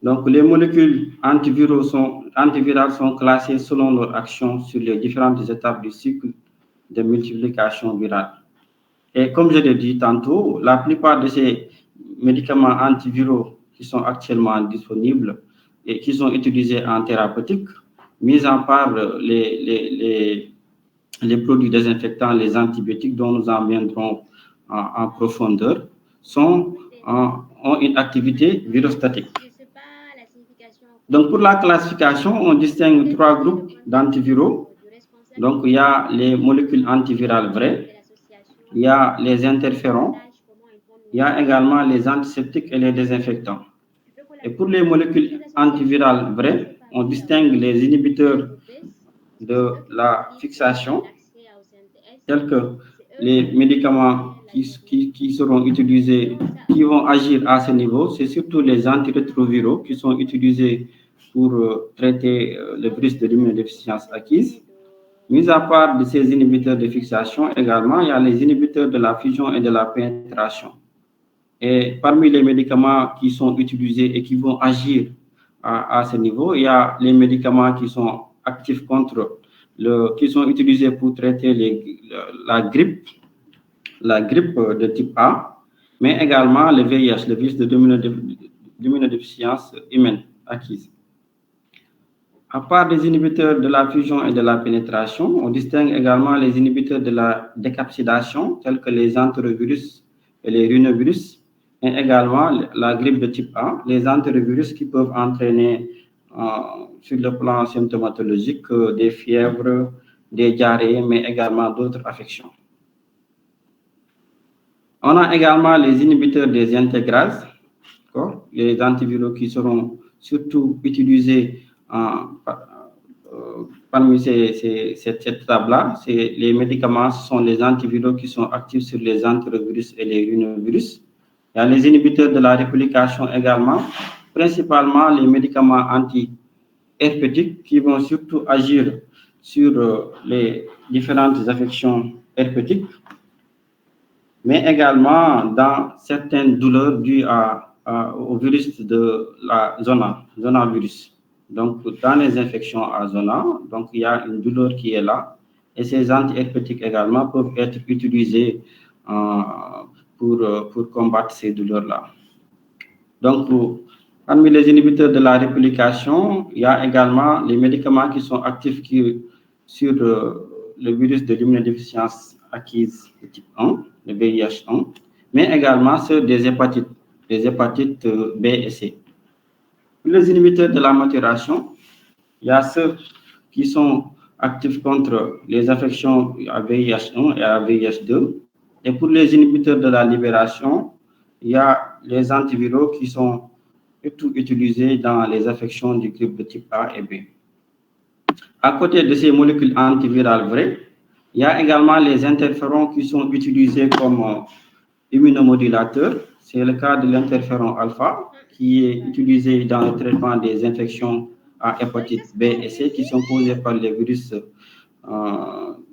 Donc, les molécules antivirales sont classées selon leur action sur les différentes étapes du cycle de multiplication virale. Et comme je l'ai dit tantôt, la plupart de ces médicaments antiviraux qui sont actuellement disponibles et qui sont utilisés en thérapeutique, mis en part les produits désinfectants, les antibiotiques dont nous en viendrons en profondeur, ont une activité virostatique. Donc, pour la classification, on distingue trois groupes d'antiviraux. Donc, il y a les molécules antivirales vraies, il y a les interférons, il y a également les antiseptiques et les désinfectants. Et pour les molécules antivirales vraies, on distingue les inhibiteurs de la fixation, tels que les médicaments qui seront utilisés, qui vont agir à ce niveau. C'est surtout les antirétroviraux qui sont utilisés pour traiter le virus de l'immunodéficience acquise. Mis à part de ces inhibiteurs de fixation, également, il y a les inhibiteurs de la fusion et de la pénétration. Et parmi les médicaments qui sont utilisés et qui vont agir à ce niveau, il y a les médicaments qui sont actifs qui sont utilisés pour traiter la grippe de type A, mais également le VIH, le virus de l'immunodéficience humaine acquise. À part les inhibiteurs de la fusion et de la pénétration, on distingue également les inhibiteurs de la décapsidation, tels que les entérovirus et les rhinovirus, et également la grippe de type A, les entérovirus qui peuvent entraîner sur le plan symptomatologique des fièvres, des diarrhées, mais également d'autres affections. On a également les inhibiteurs des intégrases, les antiviraux qui seront surtout utilisés parmi cette étape-là. Les médicaments sont les antiviraux qui sont actifs sur les entérovirus et les rhinovirus. Il y a les inhibiteurs de la réplication également, principalement les médicaments anti-herpétiques qui vont surtout agir sur les différentes affections herpétiques, mais également dans certaines douleurs dues au virus de la zonavirus. Donc, dans les infections à zona, donc il y a une douleur qui est là, et ces antiherpétiques également peuvent être utilisés pour combattre ces douleurs-là. Donc, parmi les inhibiteurs de la réplication, il y a également les médicaments qui sont actifs sur le virus de l'immunodéficience acquise de type 1, le VIH1, mais également ceux des hépatites B et C. Pour les inhibiteurs de la maturation, il y a ceux qui sont actifs contre les infections à VIH1 et à VIH2. Et pour les inhibiteurs de la libération, il y a les antiviraux qui sont surtout utilisés dans les affections du grippe de type A et B. À côté de ces molécules antivirales vraies, il y a également les interférons qui sont utilisés comme immunomodulateurs. C'est le cas de l'interféron alpha qui est utilisé dans le traitement des infections à hépatite B et C qui sont causées par les virus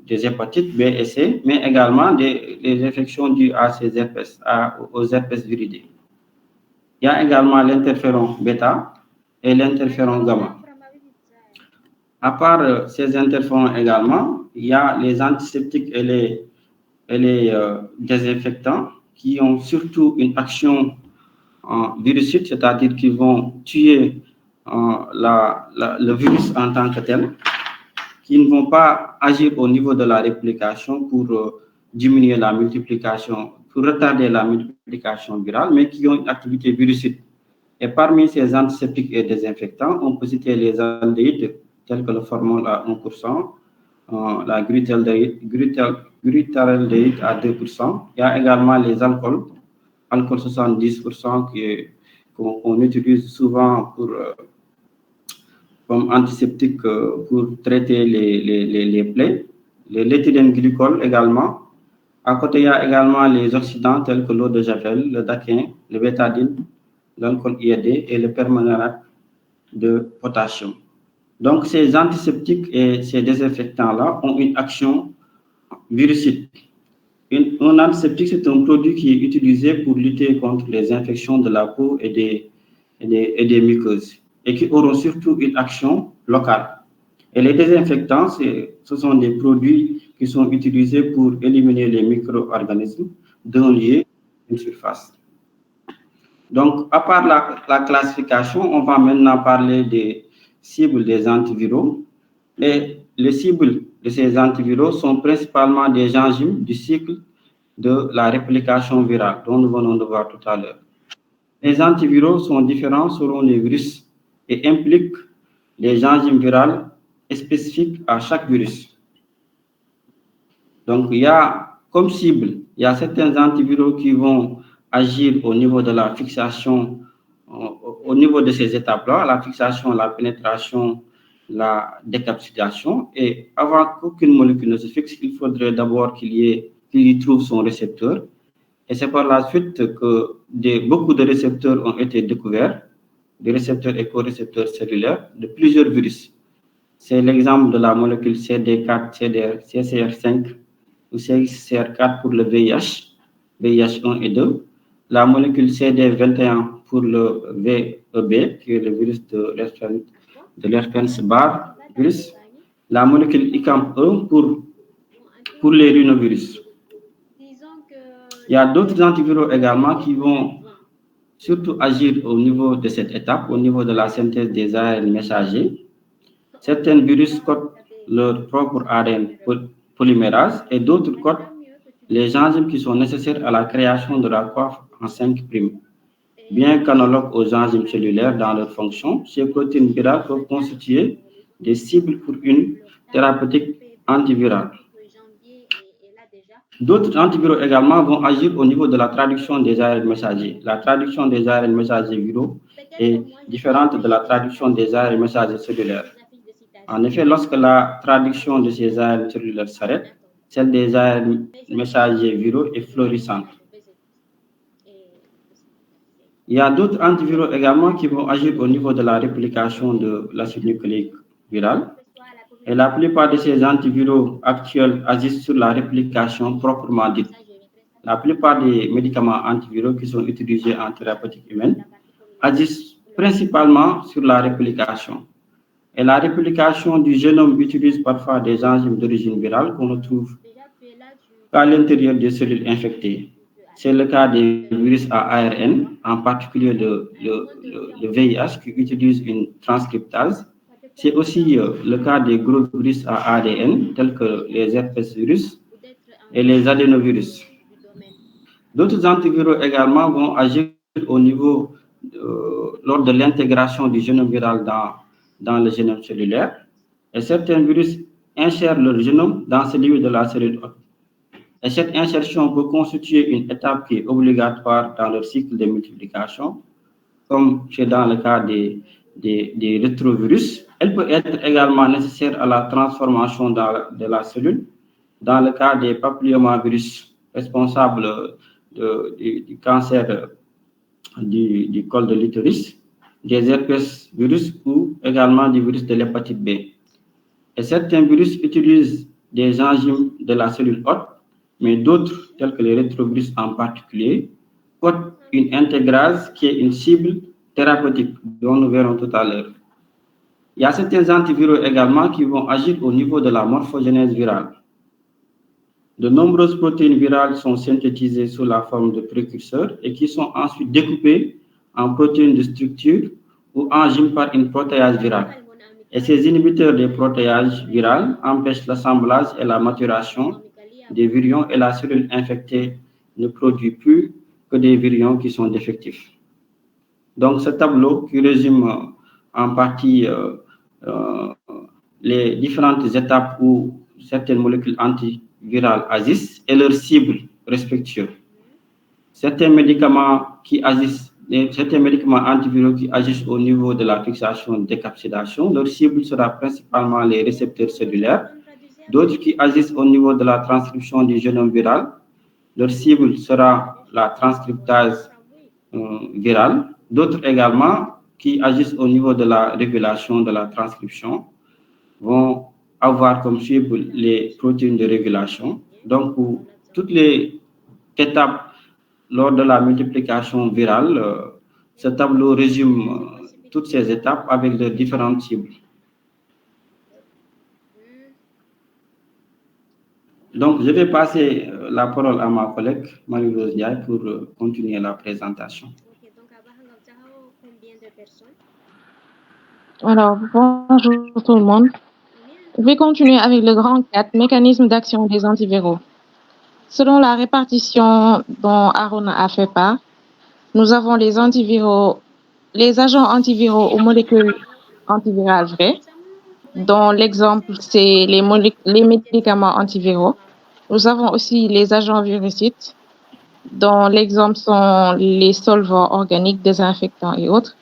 des hépatites B et C, mais également des infections dues à ces herpès, aux herpès viridés. Il y a également l'interféron bêta et l'interféron gamma. À part ces interférons également, il y a les antiseptiques et les désinfectants qui ont surtout une action virucide, c'est-à-dire qu'ils vont tuer le virus en tant que tel, qui ne vont pas agir au niveau de la réplication pour diminuer la multiplication, pour retarder la multiplication virale, mais qui ont une activité virucide. Et parmi ces antiseptiques et désinfectants, on peut citer les aldéhydes, tels que le formol à 1%, la glutaldéhyde à 2%. Il y a également les alcools 70% qu'on utilise souvent comme antiseptique pour traiter les plaies. Les l'éthylène glycol également. À côté, il y a également les oxydants tels que l'eau de javel, le daquin, le bétadine, l'alcool iodé et le permanganate de potassium. Donc, ces antiseptiques et ces désinfectants-là ont une action virucide. Un antiseptique, c'est un produit qui est utilisé pour lutter contre les infections de la peau et et des muqueuses, et qui auront surtout une action locale. Et les désinfectants, ce sont des produits qui sont utilisés pour éliminer les micro-organismes d'un lieu, d'une surface. Donc, à part la classification, on va maintenant parler des cibles des antiviraux. Et les cibles de ces antiviraux sont principalement des enzymes du cycle de la réplication virale, dont nous venons de voir tout à l'heure. Les antiviraux sont différents selon les virus et impliquent des enzymes virales spécifiques à chaque virus. Donc, il y a comme cible, il y a certains antiviraux qui vont agir au niveau de la fixation, au niveau de ces étapes-là, la fixation, la pénétration, la décapsulation. Et avant qu'aucune molécule ne se fixe, il faudrait d'abord qu'il y trouve son récepteur. Et c'est par la suite que beaucoup de récepteurs ont été découverts, des récepteurs et co-récepteurs cellulaires de plusieurs virus. C'est l'exemple de la molécule CD4, CCR5 ou CXCR4 pour le VIH, VIH1 et 2, la molécule CD21 pour le VEB, qui est le virus de l'herpès-bar virus, la molécule ICAM1 pour les rhinovirus. Il y a d'autres antiviraux également qui vont surtout agir au niveau de cette étape, au niveau de la synthèse des ARN messagers. Certains virus codent leur propre ARN polymérase et d'autres codent les enzymes qui sont nécessaires à la création de la coiffe en 5'. Bien qu'analogues aux enzymes cellulaires dans leur fonction, ces protéines virales peuvent constituer des cibles pour une thérapeutique antivirale. D'autres antiviraux également vont agir au niveau de la traduction des ARN messagers. La traduction des ARN messagers viraux est différente de la traduction des ARN messagers cellulaires. En effet, lorsque la traduction de ces ARN cellulaires s'arrête, celle des ARN messagers viraux est florissante. Il y a d'autres antiviraux également qui vont agir au niveau de la réplication de l'acide nucléique viral. Et la plupart de ces antiviraux actuels agissent sur la réplication proprement dite. La plupart des médicaments antiviraux qui sont utilisés en thérapeutique humaine agissent principalement sur la réplication. Et la réplication du génome utilise parfois des enzymes d'origine virale qu'on ne trouve qu'à l'intérieur des cellules infectées. C'est le cas des virus à ARN, en particulier le VIH qui utilise une transcriptase. C'est aussi le cas des gros virus à ADN tels que les herpesvirus et les adénovirus. D'autres antiviraux également vont agir au niveau lors de l'intégration du génome viral dans le génome cellulaire. Et certains virus insèrent leur génome dans celui de la cellule hôte. Et cette insertion peut constituer une étape qui est obligatoire dans leur cycle de multiplication, comme c'est dans le cas des rétrovirus. Elle peut être également nécessaire à la transformation de la cellule, dans le cas des papillomavirus responsables du cancer du col de l'utérus, des herpesvirus ou également du virus de l'hépatite B. Et certains virus utilisent des enzymes de la cellule hôte, mais d'autres, tels que les rétrovirus en particulier, codent une intégrase qui est une cible thérapeutique, dont nous verrons tout à l'heure. Il y a certains antiviraux également qui vont agir au niveau de la morphogénèse virale. De nombreuses protéines virales sont synthétisées sous la forme de précurseurs et qui sont ensuite découpées en protéines de structure ou enzymes par une protéase virale. Et ces inhibiteurs des protéases virales empêchent l'assemblage et la maturation des virions et la cellule infectée ne produit plus que des virions qui sont défectifs. Donc, ce tableau qui résume en partie les différentes étapes où certaines molécules antivirales agissent et leurs cibles respectives. Certains médicaments antiviraux qui agissent au niveau de la fixation et décapsulation, leur cible sera principalement les récepteurs cellulaires. D'autres qui agissent au niveau de la transcription du génome viral, leur cible sera la transcriptase virale. D'autres également qui agissent au niveau de la régulation de la transcription vont avoir comme cible les protéines de régulation. Donc, pour toutes les étapes lors de la multiplication virale, Ce tableau résume toutes ces étapes avec leurs différentes cibles. Donc, je vais passer la parole à ma collègue Marie-Rose Ndiaye pour continuer la présentation. Alors, bonjour tout le monde. Je vais continuer avec le grand 4, mécanisme d'action des antiviraux. Selon la répartition dont Aaron a fait part, nous avons les antiviraux, les agents antiviraux aux molécules antivirales vraies, dont l'exemple c'est les médicaments antiviraux. Nous avons aussi les agents virucides, dont l'exemple sont les solvants organiques, désinfectants et autres,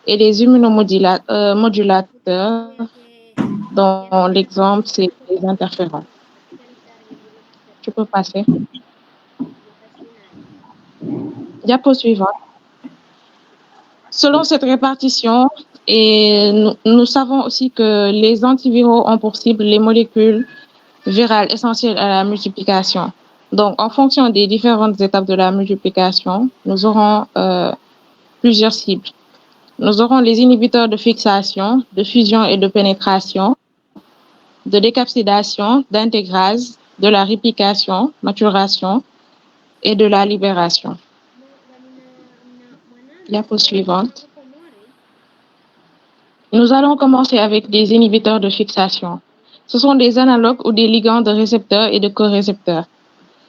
et les immunomodulateurs, dont l'exemple c'est les interférons. Tu peux passer. Diapo suivante. Selon cette répartition, et nous savons aussi que les antiviraux ont pour cible les molécules virales essentielles à la multiplication. Donc, en fonction des différentes étapes de la multiplication, nous aurons plusieurs cibles. Nous aurons les inhibiteurs de fixation, de fusion et de pénétration, de décapsidation, d'intégrase, de la réplication, maturation et de la libération. Diapo suivante. Nous allons commencer avec des inhibiteurs de fixation. Ce sont des analogues ou des ligands de récepteurs et de corécepteurs.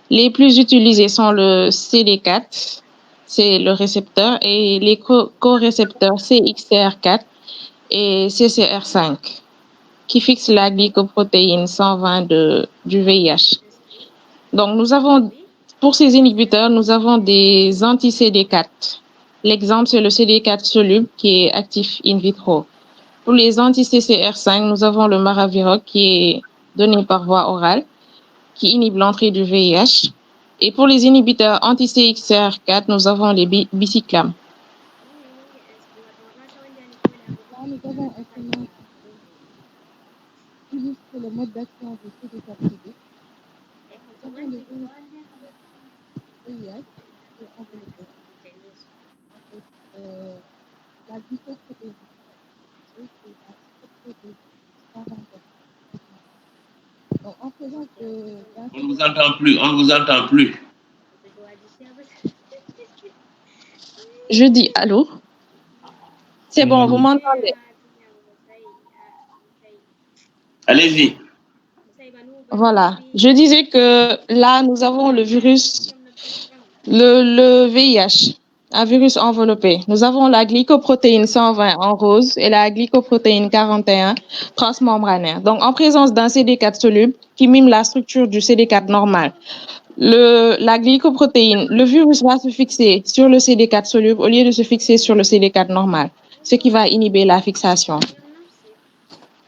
Les plus utilisés sont le CD4, c'est le récepteur, et les corécepteurs CXCR4 et CCR5, qui fixent la glycoprotéine 120 du VIH. Donc, pour ces inhibiteurs, nous avons des anti-CD4. L'exemple, c'est le CD4 soluble qui est actif in vitro. Pour les anti-CCR5, nous avons le Maraviroc qui est donné par voie orale, qui inhibe l'entrée du VIH. Et pour les inhibiteurs anti-CXCR4, nous avons les bicyclames. Là, nous avons un schéma qui illustre le mode d'action du CD4 soluble. Nous avons le VIH qui est enveloppé. La glycoprotéine. Donc, en présence on ne vous entend plus, on ne vous entend plus. Je dis allô? C'est bon, vous m'entendez? Allez-y. Voilà. Je disais que là, nous avons le virus, le VIH, un virus enveloppé. Nous avons la glycoprotéine 120 en rose et la glycoprotéine 41 transmembranaire. Donc, en présence d'un CD4 soluble qui mime la structure du CD4 normal. La glycoprotéine, le virus va se fixer sur le CD4 soluble au lieu de se fixer sur le CD4 normal, ce qui va inhiber la fixation.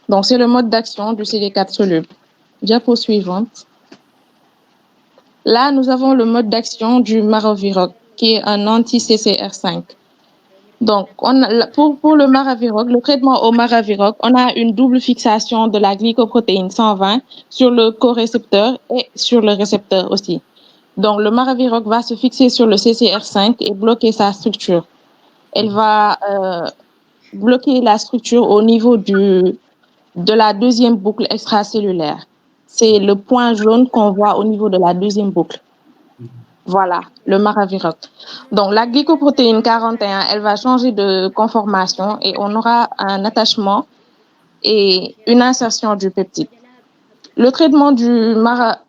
Donc, c'est le mode d'action du CD4 soluble. Diapo suivante. Là, nous avons le mode d'action du Maraviroc, qui est un anti-CCR5. Donc, pour le Maraviroc, le traitement au Maraviroc, on a une double fixation de la glycoprotéine 120 sur le corécepteur et sur le récepteur aussi. Donc, le Maraviroc va se fixer sur le CCR5 et bloquer sa structure. Elle va bloquer la structure au niveau de la deuxième boucle extracellulaire. C'est le point jaune qu'on voit au niveau de la deuxième boucle. Voilà, le Maraviroc. Donc, la glycoprotéine 41, elle va changer de conformation et on aura un attachement et une insertion du peptide. Le traitement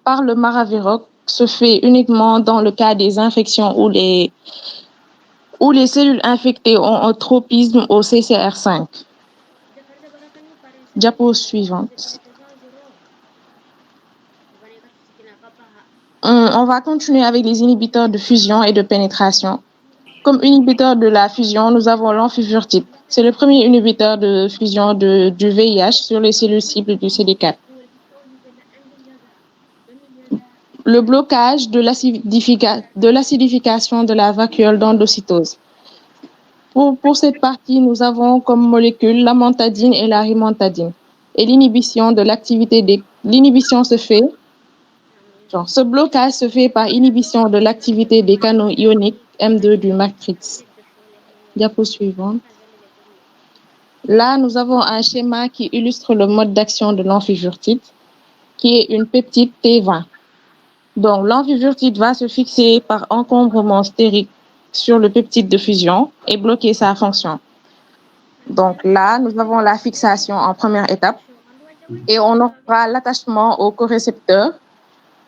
par le Maraviroc se fait uniquement dans le cas des infections où les cellules infectées ont un tropisme au CCR5. Diapo suivante. On va continuer avec les inhibiteurs de fusion et de pénétration. Comme inhibiteur de la fusion, nous avons l'enfivurtide. C'est le premier inhibiteur de fusion du VIH sur les cellules cibles du CD4. Le blocage de l'acidification de la vacuole d'endocytose. Pour cette partie, nous avons comme molécules l'amantadine et la rimantadine. Et l'inhibition de l'activité ce blocage se fait par inhibition de l'activité des canaux ioniques M2 du matrix. Diapo suivante. Là, nous avons un schéma qui illustre le mode d'action de l'amphijurtide, qui est une peptide T20. Donc, l'amphijurtide va se fixer par encombrement stérique sur le peptide de fusion et bloquer sa fonction. Donc là, nous avons la fixation en première étape et on aura l'attachement au corécepteur,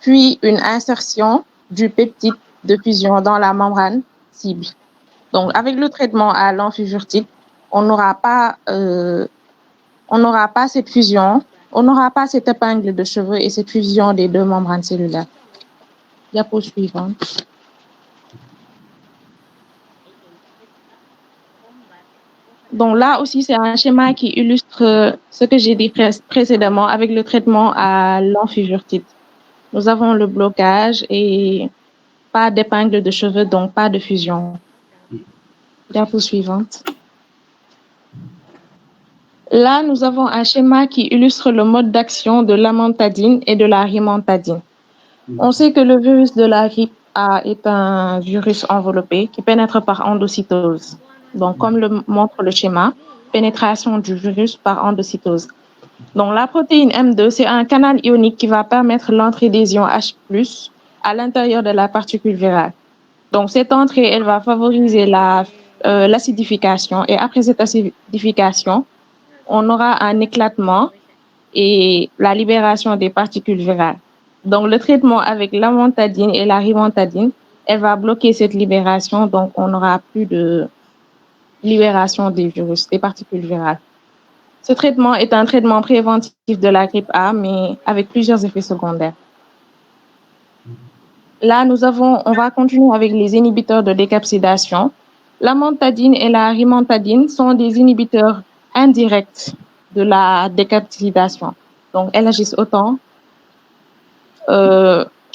puis une insertion du peptide de fusion dans la membrane cible. Donc, avec le traitement à l'amphijurtide, on n'aura pas cette fusion, on n'aura pas cette épingle de cheveux et cette fusion des deux membranes cellulaires. Diapo suivante. Donc là aussi, c'est un schéma qui illustre ce que j'ai dit précédemment avec le traitement à l'amphijurtide. Nous avons le blocage et pas d'épingle de cheveux, donc pas de fusion. Diapo suivante. Là, nous avons un schéma qui illustre le mode d'action de l'amantadine et de la rimantadine. On sait que le virus de la grippe A est un virus enveloppé qui pénètre par endocytose. Donc, comme le montre le schéma, pénétration du virus par endocytose. Donc, la protéine M2, c'est un canal ionique qui va permettre l'entrée des ions H+, à l'intérieur de la particule virale. Donc, cette entrée, elle va favoriser l'acidification et après cette acidification, on aura un éclatement et la libération des particules virales. Donc, le traitement avec l'amantadine et la rimantadine, elle va bloquer cette libération, donc on n'aura plus de libération des virus, des particules virales. Ce traitement est un traitement préventif de la grippe A, mais avec plusieurs effets secondaires. Là, on va continuer avec les inhibiteurs de décapsidation. L'amantadine et la rimantadine sont des inhibiteurs indirects de la décapsidation. Donc, elles agissent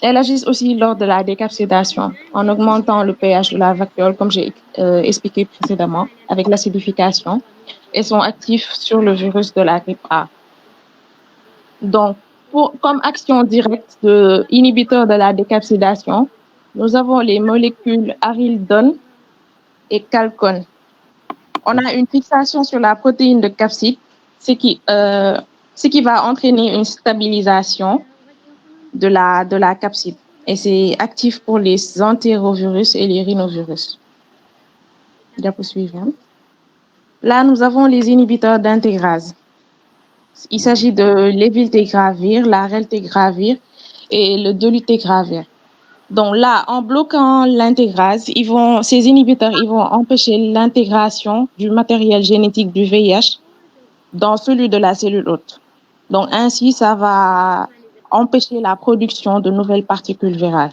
elles agissent aussi lors de la décapsidation en augmentant le pH de la vacuole, comme j'ai expliqué précédemment, avec l'acidification, et sont actifs sur le virus de la grippe A. Donc, comme action directe de inhibiteur de la décapsidation, nous avons les molécules arildone et chalcone. On a une fixation sur la protéine de capside, ce qui va entraîner une stabilisation de la capside. Et c'est actif pour les entérovirus et les rhinovirus. Diapo suivante. Là, nous avons les inhibiteurs d'intégrase. Il s'agit de l'éviltegravir, la reltegravir et le dolutegravir. Donc là, en bloquant l'intégrase, ces inhibiteurs vont empêcher l'intégration du matériel génétique du VIH dans celui de la cellule hôte. Donc ainsi, ça va empêcher la production de nouvelles particules virales.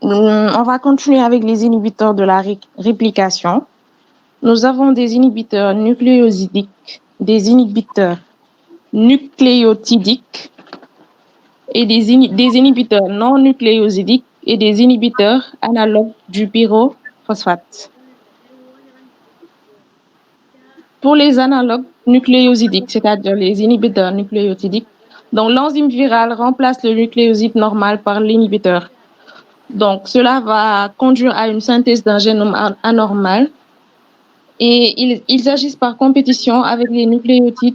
On va continuer avec les inhibiteurs de la réplication. Nous avons des inhibiteurs nucléosidiques, des inhibiteurs nucléotidiques et des inhibiteurs non nucléosidiques et des inhibiteurs analogues du pyrophosphate. Pour les analogues nucléosidiques, c'est-à-dire les inhibiteurs nucléotidiques, donc l'enzyme virale remplace le nucléoside normal par l'inhibiteur. Donc cela va conduire à une synthèse d'un génome anormal et ils agissent par compétition avec les nucléosides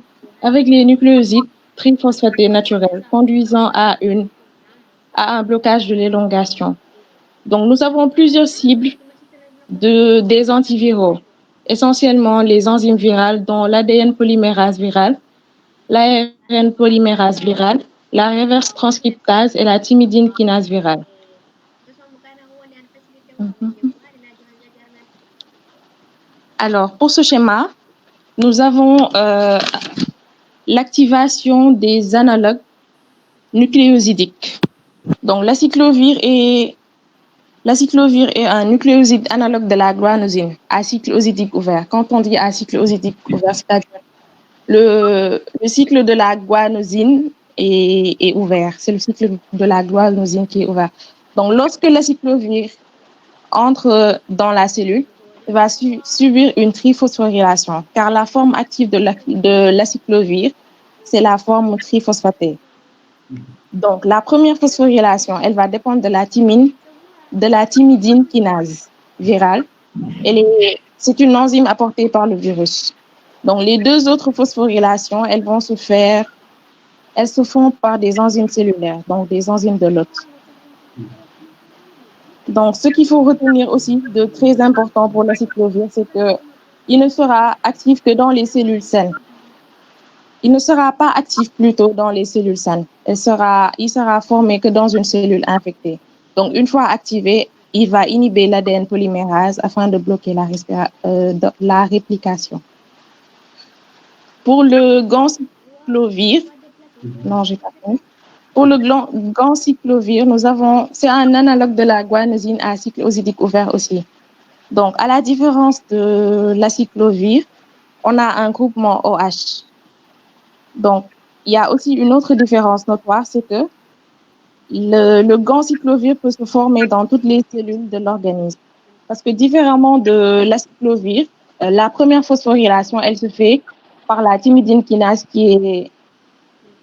triphosphatés naturels, conduisant à un blocage de l'élongation. Donc nous avons plusieurs cibles des antiviraux, essentiellement les enzymes virales dont l'ADN polymérase virale, l'ARN polymérase virale, la reverse transcriptase et la thymidine kinase virale. Alors, pour ce schéma, nous avons l'activation des analogues nucléosidiques. Donc, l'aciclovir est un nucléoside analogue de la guanosine à cycle osidique ouvert. Quand on dit à cycle osidique ouvert, c'est-à-dire le cycle de la guanosine est ouvert. C'est le cycle de la guanosine qui est ouvert. Donc, lorsque l'aciclovir entre dans la cellule, il va subir une triphosphorylation, car la forme active de l'aciclovir, c'est la forme triphosphatée. Donc, la première phosphorylation, elle va dépendre de la thymine de la thymidine kinase virale. C'est une enzyme apportée par le virus. Donc, les deux autres phosphorylations, elles se font par des enzymes cellulaires, donc des enzymes de l'hôte. Donc, ce qu'il faut retenir aussi de très important pour l'acyclovir, c'est qu'il ne sera actif que dans les cellules saines. Il ne sera pas actif plutôt dans les cellules saines. Il sera formé que dans une cellule infectée. Donc, une fois activé, il va inhiber l'ADN polymérase afin de bloquer la réplication. Pour le ganciclovir, non, j'ai pas fini. Pour le ganciclovir, c'est un analogue de la guanosine à cycle oxydique ouvert aussi. Donc, à la différence de l'acyclovir, on a un groupement OH. Donc, il y a aussi une autre différence notoire, c'est que le ganciclovir peut se former dans toutes les cellules de l'organisme. Parce que différemment de l'acyclovir, la première phosphorylation, elle se fait par la thymidine kinase qui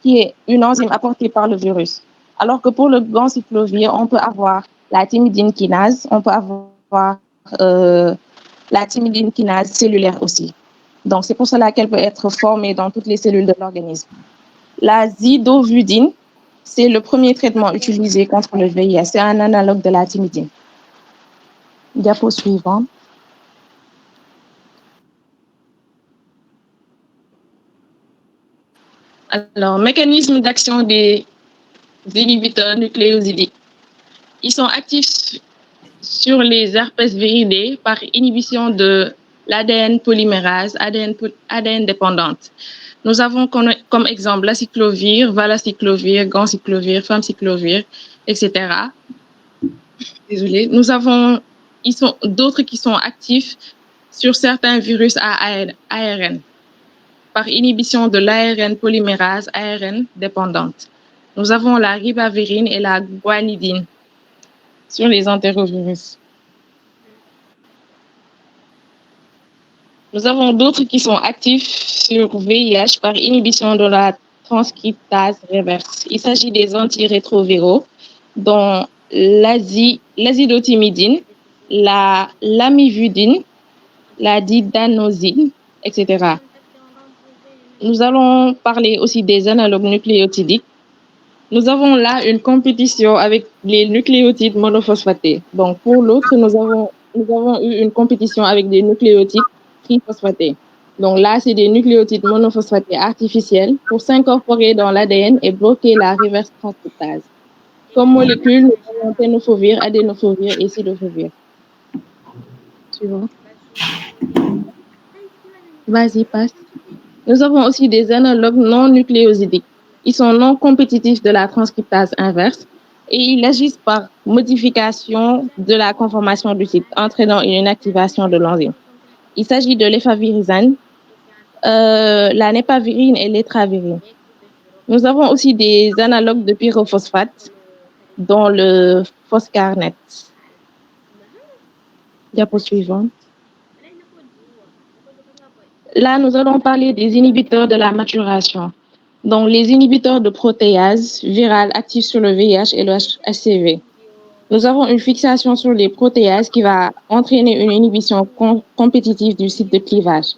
est une enzyme apportée par le virus. Alors que pour le ganciclovir, on peut avoir la thymidine kinase, on peut avoir la thymidine kinase cellulaire aussi. Donc, c'est pour cela qu'elle peut être formée dans toutes les cellules de l'organisme. La zidovudine, c'est le premier traitement utilisé contre le VIH. C'est un analogue de la thymidine. Diapo suivante. Alors, mécanisme d'action des inhibiteurs nucléosidiques. Ils sont actifs sur les herpès viridés par inhibition de l'ADN polymérase, ADN dépendante. Nous avons comme exemple l'acyclovir, valacyclovir, ganciclovir, famciclovir, etc. Désolée. D'autres qui sont actifs sur certains virus à ARN par inhibition de l'ARN polymérase, ARN dépendante. Nous avons la ribavirine et la guanidine sur les entérovirus. Nous avons d'autres qui sont actifs sur VIH par inhibition de la transcriptase reverse. Il s'agit des antirétroviraux, dont l'azidothymidine, la lamivudine, la didanosine, etc. Nous allons parler aussi des analogues nucléotidiques. Nous avons là une compétition avec les nucléotides monophosphatés. Donc, pour l'autre, nous avons eu une compétition avec des nucléotides triphosphatés. Donc là, c'est des nucléotides monophosphatés artificiels pour s'incorporer dans l'ADN et bloquer la reverse transcriptase. Comme molécules, nous avons ténofovir, adénofovir et cidofovir. Suivant. Vas-y, passe. Nous avons aussi des analogues non nucléosidiques. Ils sont non compétitifs de la transcriptase inverse et ils agissent par modification de la conformation du site, entraînant une inactivation de l'enzyme. Il s'agit de l'efavirenz, la népavirine et l'étravirine. Nous avons aussi des analogues de pyrophosphate, dont le Foscarnet. Diapo suivante. Là, nous allons parler des inhibiteurs de la maturation. Donc, les inhibiteurs de protéases virales actifs sur le VIH et le HCV. Nous avons une fixation sur les protéases qui va entraîner une inhibition compétitive du site de clivage.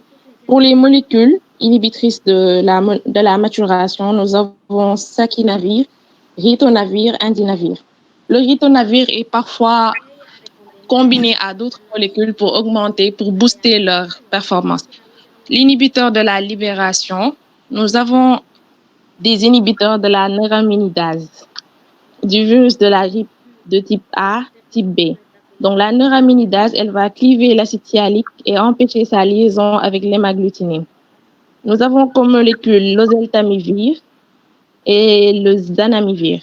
Pour les molécules inhibitrices de la maturation, nous avons saquinavir, ritonavir, indinavir. Le ritonavir est parfois combiné à d'autres molécules pour booster leur performance. L'inhibiteur de la libération, nous avons des inhibiteurs de la neuraminidase, du virus de la grippe de type A, type B. Donc, la neuraminidase, elle va cliver l'acide sialique et empêcher sa liaison avec l'hémagglutinine. Nous avons comme molécule l'oseltamivir et le zanamivir.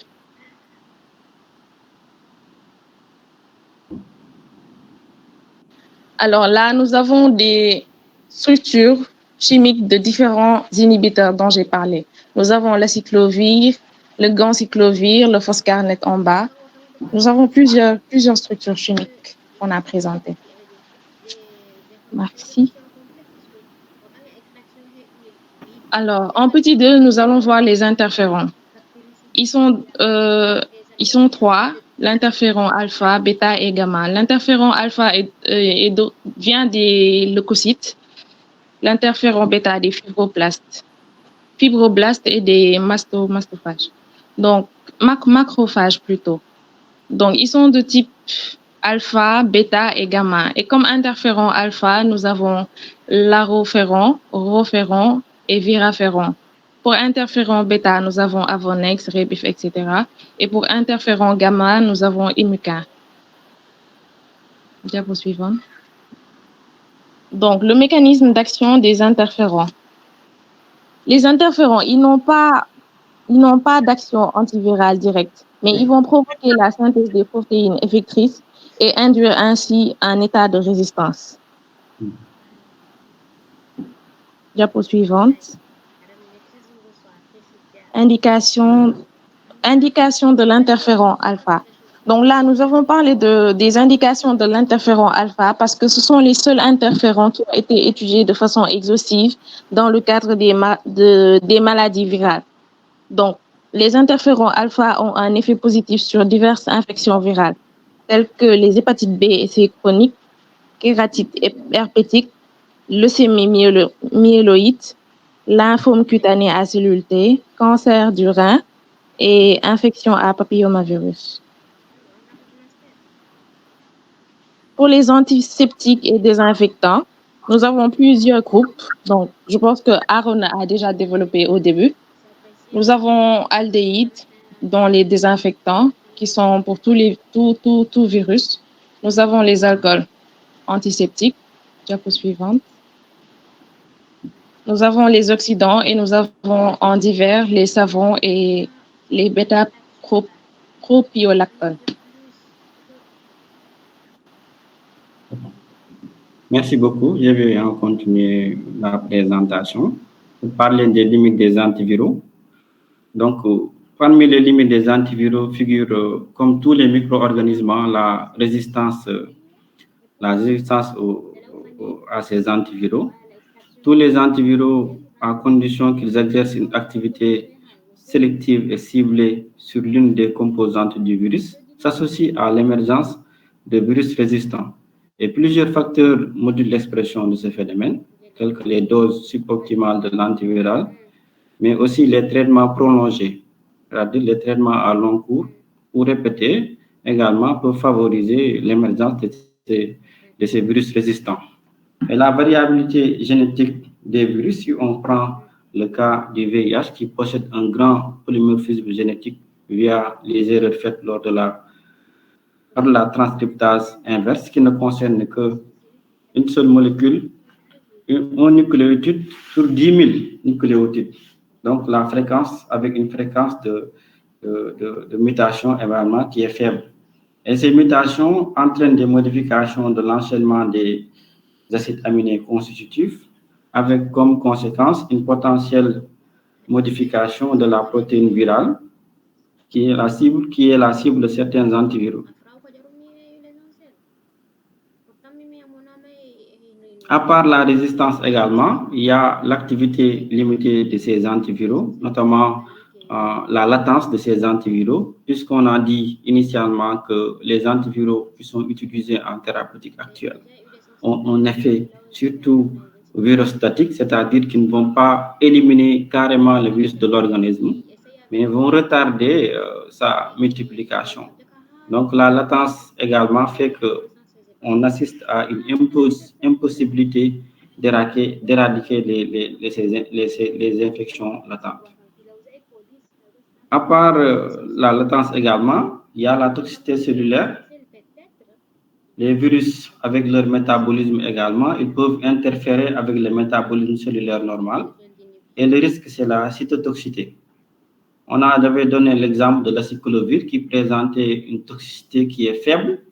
Alors là, nous avons des structures chimiques de différents inhibiteurs dont j'ai parlé. Nous avons l'acyclovir, le ganciclovir, le Foscarnet en bas. Nous avons plusieurs structures chimiques qu'on a présentées. Merci. Alors, en petit 2, nous allons voir les interférons. Ils sont 3. l'interféron alpha, bêta et gamma. L'interféron alpha vient des leucocytes, l'interféron bêta des fibroblastes et des mastophages. Donc, macrophages plutôt. Donc, ils sont de type alpha, bêta et gamma. Et comme interféron alpha, nous avons laroféron, roféron et viraféron. Pour interféron bêta, nous avons Avonex, Rebif, etc. Et pour interféron gamma, nous avons Imuca. Diapo suivante. Donc, le mécanisme d'action des interférons. Les interférons, ils n'ont pas d'action antivirale directe, mais ils vont provoquer la synthèse des protéines effectrices et induire ainsi un état de résistance. Diapo suivante. Indication de l'interféron alpha. Donc là, nous avons parlé des indications de l'interféron alpha parce que ce sont les seuls interférons qui ont été étudiés de façon exhaustive dans le cadre des maladies virales. Donc, les interférons alpha ont un effet positif sur diverses infections virales, telles que les hépatites B et C chroniques, kératite herpétique, leucémie myéloïde, lymphome cutané à cellules T, cancer du rein et infection à papillomavirus. Pour les antiseptiques et désinfectants, nous avons plusieurs groupes. Donc, je pense que Aaron a déjà développé au début. Nous avons aldéhyde, dont les désinfectants, qui sont pour tout virus. Nous avons les alcools antiseptiques. Diapo suivante. Nous avons les oxydants et nous avons en divers les savons et les bêta-propiolactones. Merci beaucoup. Je vais en continuer la présentation pour parler des limites des antiviraux. Donc, parmi les limites des antiviraux figure, comme tous les micro-organismes, la résistance à ces antiviraux. Tous les antiviraux, à condition qu'ils exercent une activité sélective et ciblée sur l'une des composantes du virus, s'associent à l'émergence de virus résistants. Et plusieurs facteurs modulent l'expression de ce phénomène, tels que les doses suboptimales de l'antiviral, mais aussi les traitements prolongés, c'est-à-dire les traitements à long cours ou répétés, également peuvent favoriser l'émergence de ces virus résistants. Et la variabilité génétique des virus, si on prend le cas du VIH qui possède un grand polymorphisme génétique via les erreurs faites lors de la transcriptase inverse, qui ne concerne qu'une seule molécule, un nucléotide sur 10 000 nucléotides. Donc la fréquence, avec une fréquence de mutation également qui est faible. Et ces mutations entraînent des modifications de l'enchaînement des acides aminés constitutifs, avec comme conséquence une potentielle modification de la protéine virale, qui est la cible de certains antiviraux. À part la résistance également, il y a l'activité limitée de ces antiviraux, notamment la latence de ces antiviraux, puisqu'on a dit initialement que les antiviraux qui sont utilisés en thérapeutique actuelle ont un effet surtout virostatique, c'est-à-dire qu'ils ne vont pas éliminer carrément le virus de l'organisme, mais vont retarder sa multiplication. Donc la latence également fait qu'on assiste à une impossibilité d'éradiquer les infections latentes. À part la latence également, il y a la toxicité cellulaire. Les virus, avec leur métabolisme également, ils peuvent interférer avec le métabolisme cellulaire normal. Et le risque, c'est la cytotoxicité. On avait donné l'exemple de l'acyclovir qui présentait une toxicité qui est faible,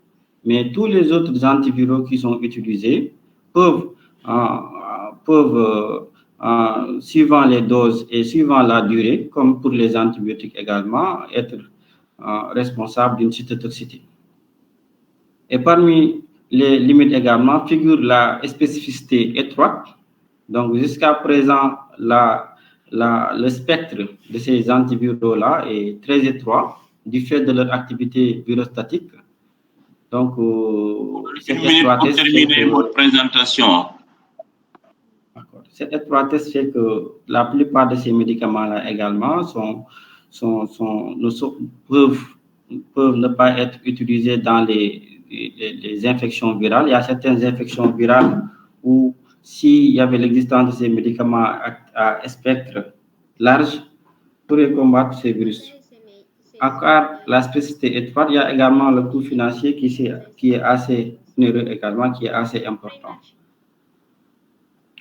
mais tous les autres antiviraux qui sont utilisés peuvent suivant les doses et suivant la durée, comme pour les antibiotiques également, être responsables d'une cytotoxicité. Et parmi les limites également figure la spécificité étroite. Donc jusqu'à présent, le spectre de ces antiviraux-là est très étroit. du fait de leur activité virostatique. Donc, une minute pour terminer votre présentation. Cette étroitesse fait que la plupart de ces médicaments-là également peuvent ne pas être utilisés dans les infections virales. Il y a certaines infections virales où s'il y avait l'existence de ces médicaments à spectre large, pourraient combattre ces virus. Car la spécificité étroite, il y a également le coût financier qui est assez onéreux également, qui est assez important.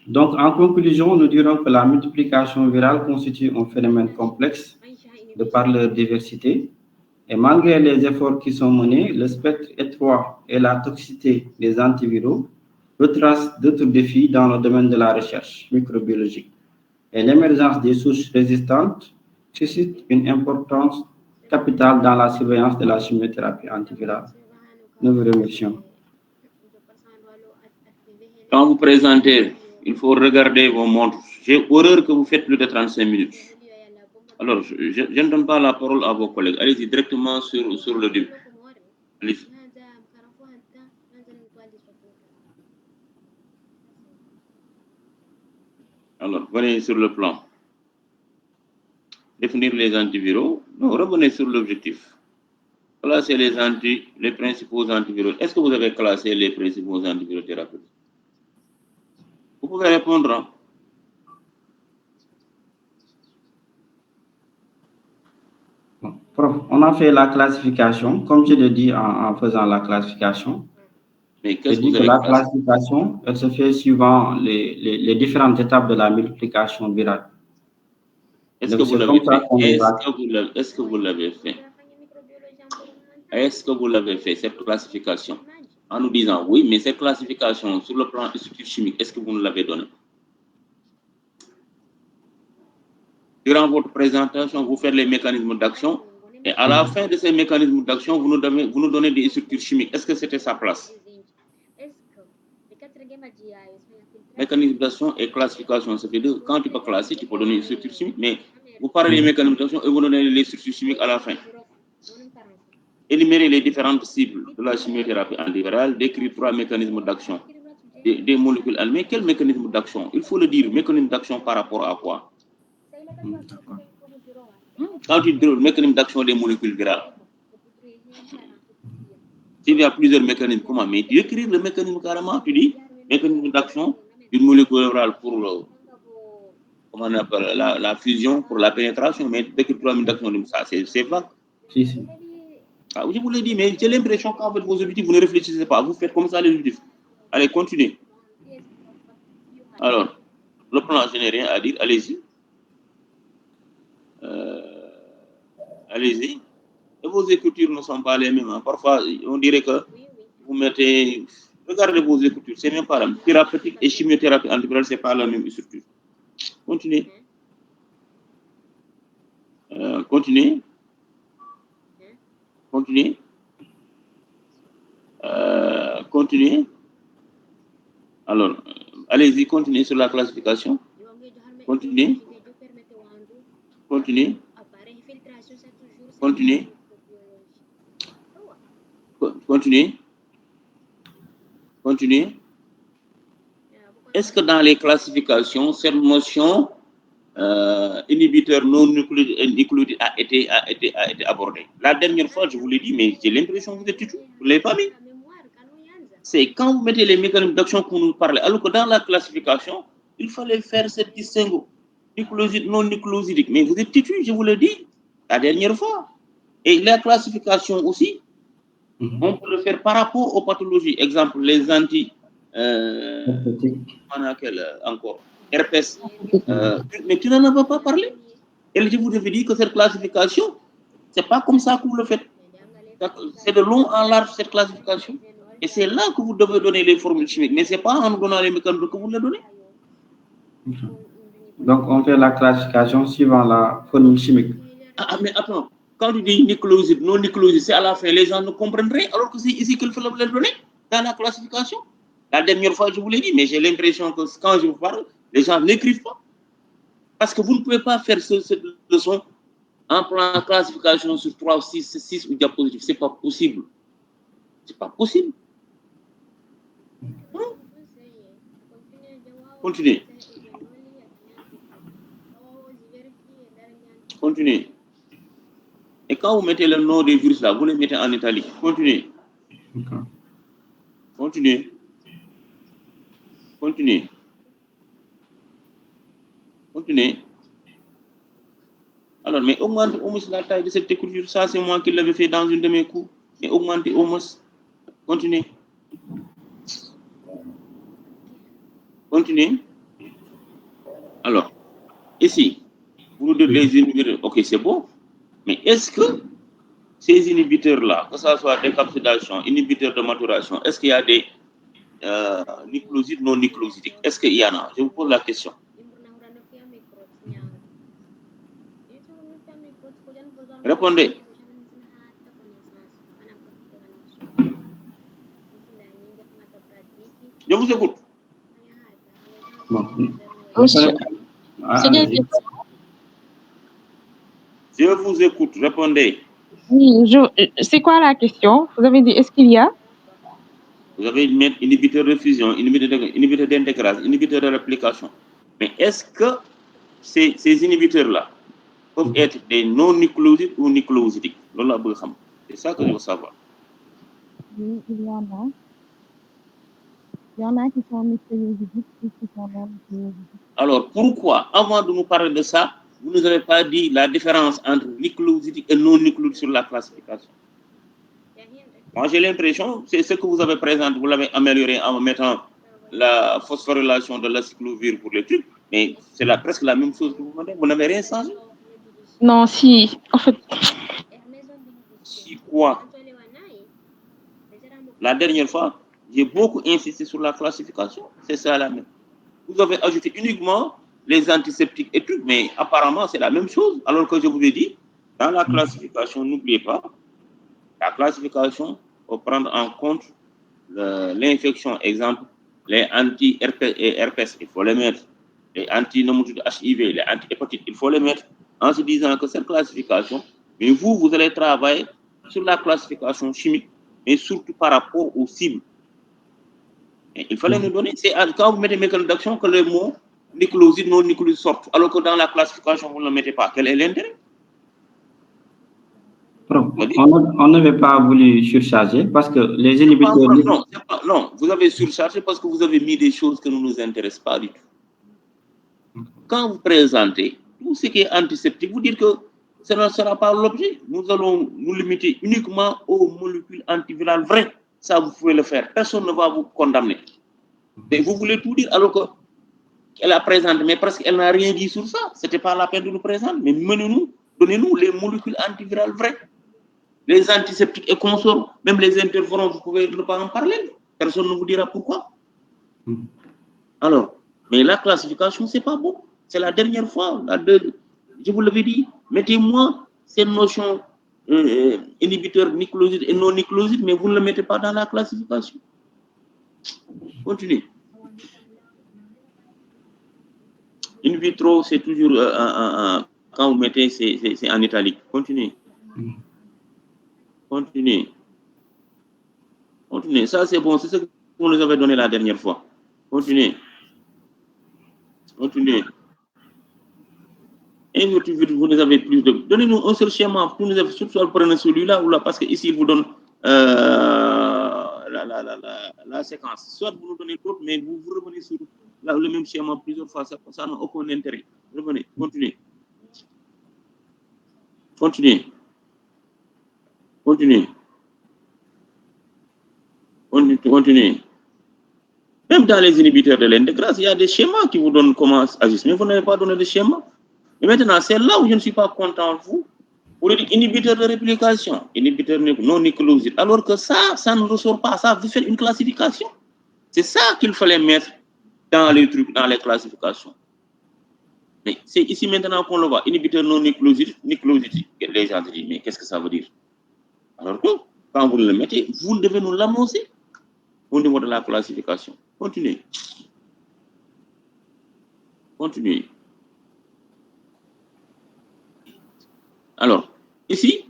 Donc, en conclusion, nous dirons que la multiplication virale constitue un phénomène complexe de par leur diversité. Et malgré les efforts qui sont menés, le spectre étroit et la toxicité des antiviraux retracent d'autres défis dans le domaine de la recherche microbiologique. Et l'émergence des souches résistantes suscite une importance capitale dans la surveillance de la chimiothérapie antivirale. Nous vous remercions. Quand vous présentez, il faut regarder vos montres. J'ai horreur que vous faites plus de 35 minutes. Alors, je ne donne pas la parole à vos collègues. Allez-y directement sur le début. Allez-y. Alors, venez sur le plan. Définir les antiviraux. Non, revenez sur l'objectif. Classer les principaux antiviraux. Est-ce que vous avez classé les principaux antiviraux thérapeutiques? Vous pouvez répondre. Hein? Bon, prof, on a fait la classification, comme je l'ai dit en faisant la classification. Mais qu'est-ce que vous avez la classification, elle se fait suivant les différentes étapes de la multiplication virale. Est-ce que vous l'avez fait? Est-ce que vous l'avez fait? Est-ce que vous l'avez fait, cette classification? En nous disant oui, mais cette classification sur le plan structure chimique, est-ce que vous nous l'avez donnée? Durant votre présentation, vous faites les mécanismes d'action et à la fin de ces mécanismes d'action, vous nous donnez des structures chimiques. Est-ce que c'était sa place? Mécanisme d'action et classification, ça fait deux. Quand tu peux classer, tu peux donner une structure chimique, mais vous parlez des mécanismes d'action et vous donnez les structures chimiques à la fin. Énumérer les différentes cibles de la chimiothérapie antivirale, décrire 3 mécanismes d'action des molécules allumées. Quel mécanisme d'action? Il faut le dire, mécanisme d'action par rapport à quoi? Quand tu dis le mécanisme d'action des molécules virales, s'il y a plusieurs mécanismes, comment? Mais tu écris le mécanisme carrément, tu dis mécanisme d'action d'une molécule virale pour comment on appelle, la fusion, pour la pénétration, mais décrire 3 mécanismes d'action, ça c'est vague. Si. Ah, je vous l'ai dit, mais j'ai l'impression qu'en fait vos objectifs, vous ne réfléchissez pas, vous faites comme ça les objectifs. Allez, continuez. Alors, le plan, je n'ai rien à dire, allez-y. Allez-y. Et vos écritures ne sont pas les mêmes. Hein. Parfois, on dirait que vous mettez... Regardez vos écritures, c'est même pas la même. Thérapeutique et chimiothérapie antivirale, ce n'est pas la même structure. Continuez. Continuez. Continuez. Continuez. Alors, allez-y, continuez sur la classification. Continuez. Continuez. Continuez. Continuez. Continuez. Est-ce que dans les classifications, cette notion inhibiteur non nucléotide a été abordée? La dernière fois, je vous l'ai dit, mais j'ai l'impression que vous êtes tout. Vous ne l'avez pas mis. C'est quand vous mettez les mécanismes d'action qu'on nous parlait, alors que dans la classification, il fallait faire cette distinction nucléoside non nucléosidique. Mais vous êtes têtu, je vous l'ai dit la dernière fois. Et la classification aussi, on peut le faire par rapport aux pathologies. Exemple, les encore herpès. Mais tu n'en as pas parlé. Et je vous avais dit que cette classification, c'est pas comme ça que vous le faites. C'est de long en large cette classification. Et c'est là que vous devez donner les formules chimiques. Mais ce n'est pas en donnant les mécanismes que vous les donnez. Donc, on fait la classification suivant la formule chimique. Ah, mais attends. Quand tu dis nucléoside, non nucléoside, c'est à la fin, les gens ne comprennent rien, alors que c'est ici qu'il faut les donner, dans la classification. La dernière fois, je vous l'ai dit, mais j'ai l'impression que quand je vous parle, les gens n'écrivent pas. Parce que vous ne pouvez pas faire cette leçon en plan classification sur 3 ou 6 ou diapositives. Ce n'est pas possible. C'est pas possible. Continuez. Continuez. Et quand vous mettez le nom des virus là, vous les mettez en italique. Continuez. Continuez. Continuez. Continuez. Alors, mais augmentez au moins la taille de cette écriture. Ça, c'est moi qui l'avais fait dans une de mes cours. Mais augmentez au moins. Continuez. Continuez. Alors, ici, vous dites les inhibiteurs. Ok, c'est bon. Mais est-ce que ces inhibiteurs-là, que ce soit décapsulation, inhibiteurs de maturation, est-ce qu'il y a des nucléosides non nucléosidiques? Est-ce qu'il y en a? Je vous pose la question. Répondez. Je vous écoute. Monsieur, Je vous écoute. Répondez. oui, c'est quoi la question? Vous avez dit, est-ce qu'il y a? Vous avez mis inhibiteur de fusion, inhibiteur d'intégration, inhibiteur de réplication. Mais est-ce que ces inhibiteurs-là peuvent être des non-nucléosides ou nucléosidiques? C'est ça que je veux savoir. Oui, il y en a. Il y en a qui sont nucléosidiques et qui sont non nucléosidiques. Alors, pourquoi, avant de nous parler de ça, vous ne nous avez pas dit la différence entre nucléosidique et non-nucléosidique sur la classification? Moi, j'ai l'impression, c'est ce que vous avez présenté, vous l'avez amélioré en mettant la phosphorylation de la cyclovir pour les trucs, mais c'est presque la même chose que vous m'avez dit. Vous n'avez rien changé? Non, si, en fait. Si quoi? La dernière fois, j'ai beaucoup insisté sur la classification. C'est ça la même. Vous avez ajouté uniquement les antiseptiques et tout, mais apparemment, c'est la même chose. Alors que je vous ai dit, dans la classification, n'oubliez pas, la classification faut prendre en compte l'infection. Exemple, les anti-herpès et herpès, il faut les mettre. Les anti-pneumonie HIV, les anti-hépatite, il faut les mettre. En se disant que cette classification, mais vous allez travailler sur la classification chimique, mais surtout par rapport aux cibles. Et il fallait nous donner, c'est quand vous mettez mécanisme d'action que les mots nucléoside, non nucléoside sortent, alors que dans la classification, vous ne le mettez pas. Quel est l'intérêt? On n'avait pas voulu surcharger parce que les inhibiteurs... Non, vous avez surchargé parce que vous avez mis des choses qui ne nous intéressent pas du tout. Quand vous présentez tout ce qui est antiseptique, vous dites que ce ne sera pas l'objet. Nous allons nous limiter uniquement aux molécules antivirales vraies. Ça, vous pouvez le faire. Personne ne va vous condamner. Et vous voulez tout dire alors qu'elle a présenté, mais presque elle n'a rien dit sur ça. Ce n'était pas la peine de nous présenter. Mais menez-nous, donnez-nous les molécules antivirales vraies. Les antiseptiques et consorts, même les interférons, vous pouvez ne pas en parler. Personne ne vous dira pourquoi. Alors, mais la classification, ce n'est pas bon. C'est la dernière fois. Je vous l'avais dit, mettez-moi ces notions inhibiteurs nucléosides et non nucléosides, mais vous ne le mettez pas dans la classification. Continuez. In vitro, c'est toujours quand vous mettez, c'est en italique. Continuez. Continuez. Continuez. Ça, c'est bon. C'est ce que vous nous avez donné la dernière fois. Continuez. Continuez. Et vous nous avez plus de... Donnez-nous un seul schéma. Vous nous avez surtout prenez celui-là ou là, parce qu'ici, il vous donne la séquence. Soit vous nous donnez d'autres, mais vous revenez sur le même schéma plusieurs fois. Ça n'a aucun intérêt. Revenez. Continuez. Continuez. Continuez. Continuez. Même dans les inhibiteurs de l'intégration, il y a des schémas qui vous donnent comment agir. Mais vous n'avez pas donné de schéma. Et maintenant, c'est là où je ne suis pas content de vous. Vous dites inhibiteur de réplication, inhibiteur non nucléoside. Alors que ça ne ressort pas. Ça, vous faites une classification. C'est ça qu'il fallait mettre dans les trucs, dans les classifications. Mais c'est ici maintenant qu'on le voit. Inhibiteur non nucléoside, nucléoside. Les gens disent, mais qu'est-ce que ça veut dire? Alors que, quand vous le mettez, vous devez nous l'annoncer au niveau de la classification. Continuez. Continuez. Alors, ici,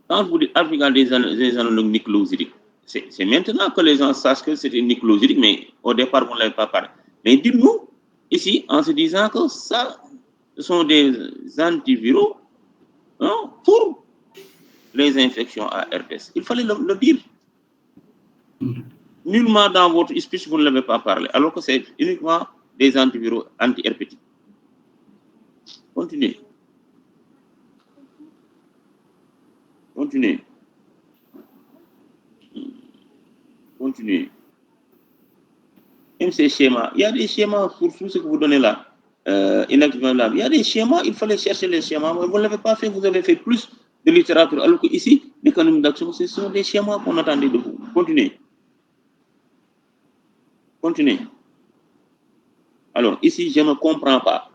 quand vous dites article des analogues nucléosidiques, c'est maintenant que les gens sachent que c'est une nucléosidique, mais au départ, vous ne l'avez pas parlé. Mais dites-nous, ici, en se disant que ça, ce sont des antiviraux pour les infections à herpès. Il fallait le dire. Nullement dans votre speech, vous ne l'avez pas parlé, alors que c'est uniquement des antiviraux anti-herpétiques. Continuez. Continuez. Continuez. Même ces schémas, il y a des schémas pour tout ce que vous donnez là. Inactivement là. Il y a des schémas, il fallait chercher les schémas, mais vous ne l'avez pas fait, vous avez fait plus de littérature. Alors que ici, l'économie d'action, ce sont des schémas qu'on attendait de vous. Continuez. Continuez. Alors, ici, je ne comprends pas.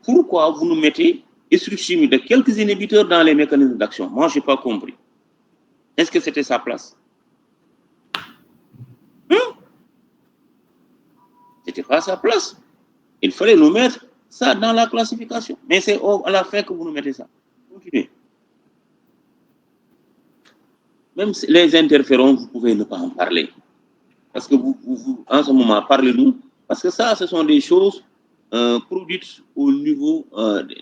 Pourquoi vous nous mettez esprit chimique de quelques inhibiteurs dans les mécanismes d'action? Moi, je n'ai pas compris. Est-ce que c'était sa place? C'était pas sa place. Il fallait nous mettre ça dans la classification. Mais c'est à la fin que vous nous mettez ça. Continuez. Même les interférons, vous pouvez ne pas en parler. Parce que vous en ce moment, parlez-nous. Parce que ça, ce sont des choses produites au niveau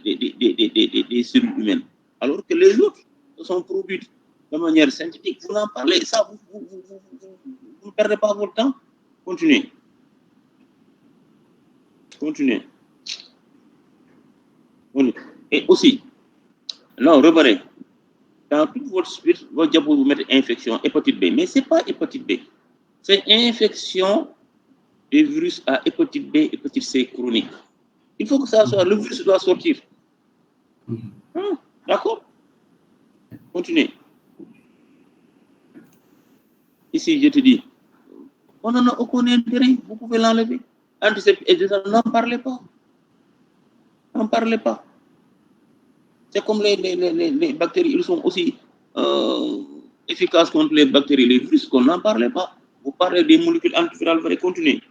des cellules humaines. Alors que les autres se sont produites de manière synthétique. Vous en parlez, ça, vous ne perdez pas votre temps. Continuez. Continuez. Et aussi, non, revenez. Dans toute votre suite, votre diable vous mettez infection, hépatite B. Mais ce n'est pas hépatite B. C'est infection des virus à hépatite B, hépatite C chronique. Il faut que ça soit, le virus doit sortir. D'accord? Continuez. Ici, je te dis, on n'en a aucun intérêt, vous pouvez l'enlever. Antiseptique, n'en parlez pas. N'en parlez pas. C'est comme les bactéries, ils sont aussi efficaces contre les bactéries, les virus, qu'on n'en parlait pas. Vous parlez des molécules antivirales, vous allez continuer.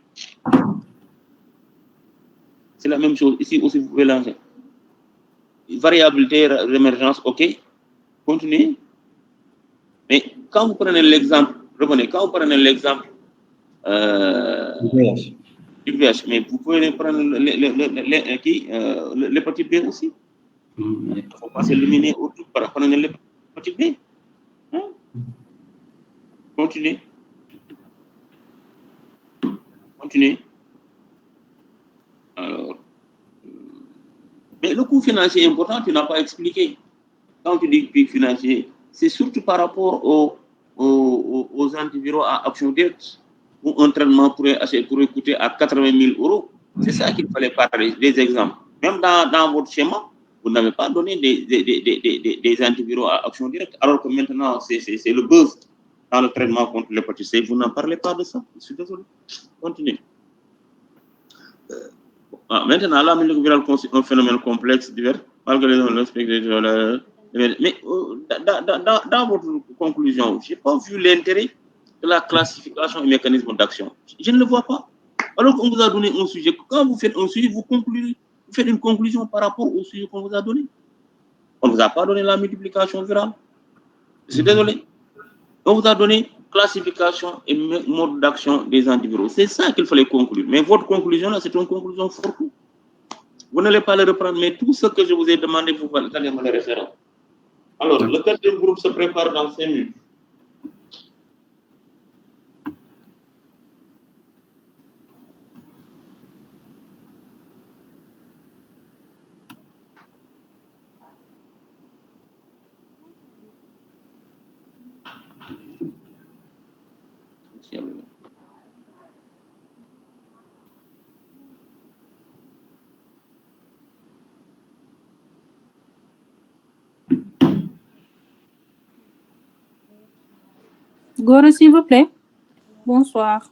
C'est la même chose. Ici aussi, vous pouvez lancer. Variabilité d'émergence, ok. Continuez. Mais quand vous prenez l'exemple, revenez, quand vous prenez l'exemple du VH, mais vous pouvez prendre l'hépatite B aussi. Il ne faut pas s'éliminer autour par prendre l'hépatite B. Continuez. Continuez. Alors, mais le coût financier est important, tu n'as pas expliqué. Quand tu dis coût financier, c'est surtout par rapport aux antiviraux à action directe, où un traitement pourrait coûter à 80 000 euros. C'est ça qu'il fallait parler, des exemples. Même dans votre schéma, vous n'avez pas donné des antiviraux à action directe, alors que maintenant, c'est le buzz dans le traitement contre l'hépatite C. Vous n'en parlez pas de ça. Je suis désolé. Continuez. Maintenant, la maladie virale constitue un phénomène complexe, divers, malgré l'aspect de mais dans votre conclusion, je n'ai pas vu l'intérêt de la classification et mécanisme d'action. Je ne le vois pas. Alors qu'on vous a donné un sujet, quand vous faites un sujet, vous faites une conclusion par rapport au sujet qu'on vous a donné. On ne vous a pas donné la multiplication virale. Je suis désolé. On vous a donné classification et mode d'action des antiviraux. C'est ça qu'il fallait conclure. Mais votre conclusion, là, c'est une conclusion forte. Vous n'allez pas le reprendre, mais tout ce que je vous ai demandé, vous allez me le référer. Alors, le quatrième groupe se prépare dans 5 minutes. Goro, s'il vous plaît. Bonsoir.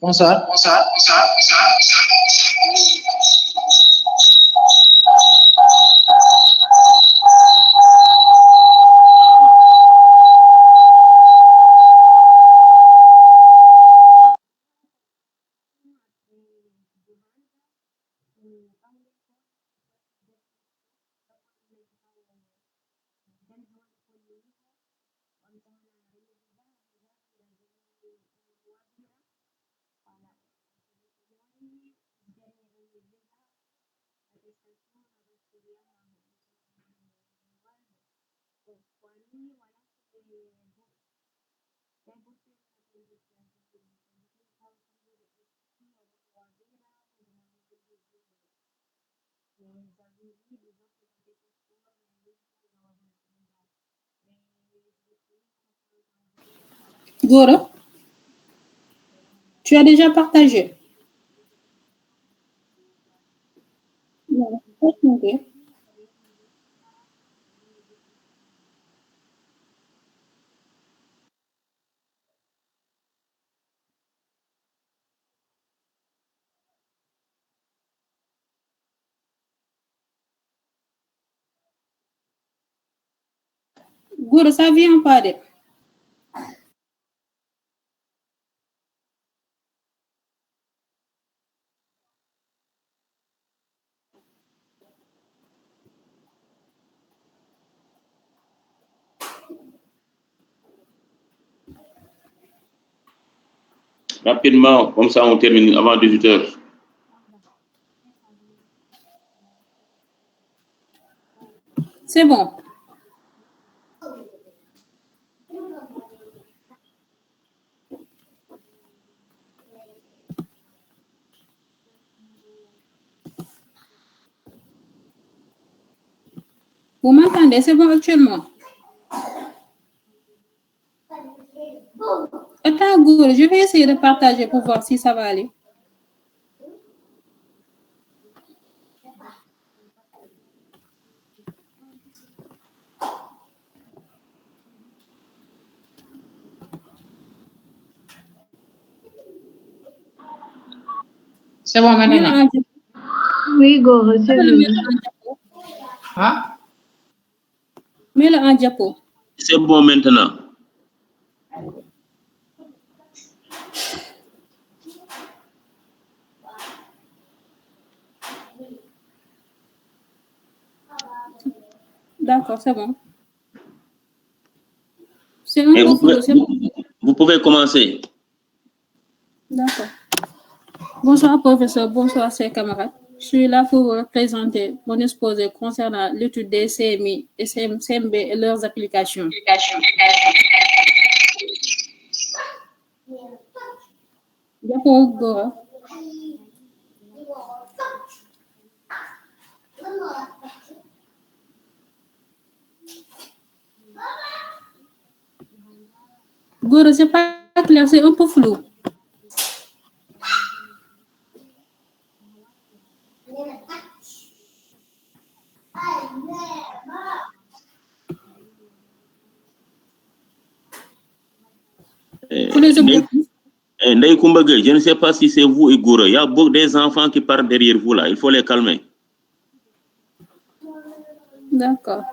Bonsoir. Gora, tu as déjà partagé. Non, ok. Gora, ça vient pas de. Rapidement, comme ça on termine avant 18h. C'est bon. Vous m'entendez? C'est bon actuellement? Attends, Gora, je vais essayer de partager pour voir si ça va aller. C'est bon maintenant. Oui, Gora, c'est bon. Hein? Mets-le en diapo. C'est bon maintenant. D'accord, c'est bon. C'est un peu flou, c'est bon. Vous pouvez commencer. D'accord. Bonsoir, professeur. Bonsoir, chers camarades. Je suis là pour vous présenter mon exposé concernant l'étude des CMI et CMB et leurs applications. Diapo, Gora. Gora, c'est pas clair, c'est un peu flou. Pour les objectifs. Ndeye Koumba Gueye, je ne sais pas si c'est vous et Gora. Il y a beaucoup des enfants qui partent derrière vous là. Il faut les calmer. D'accord.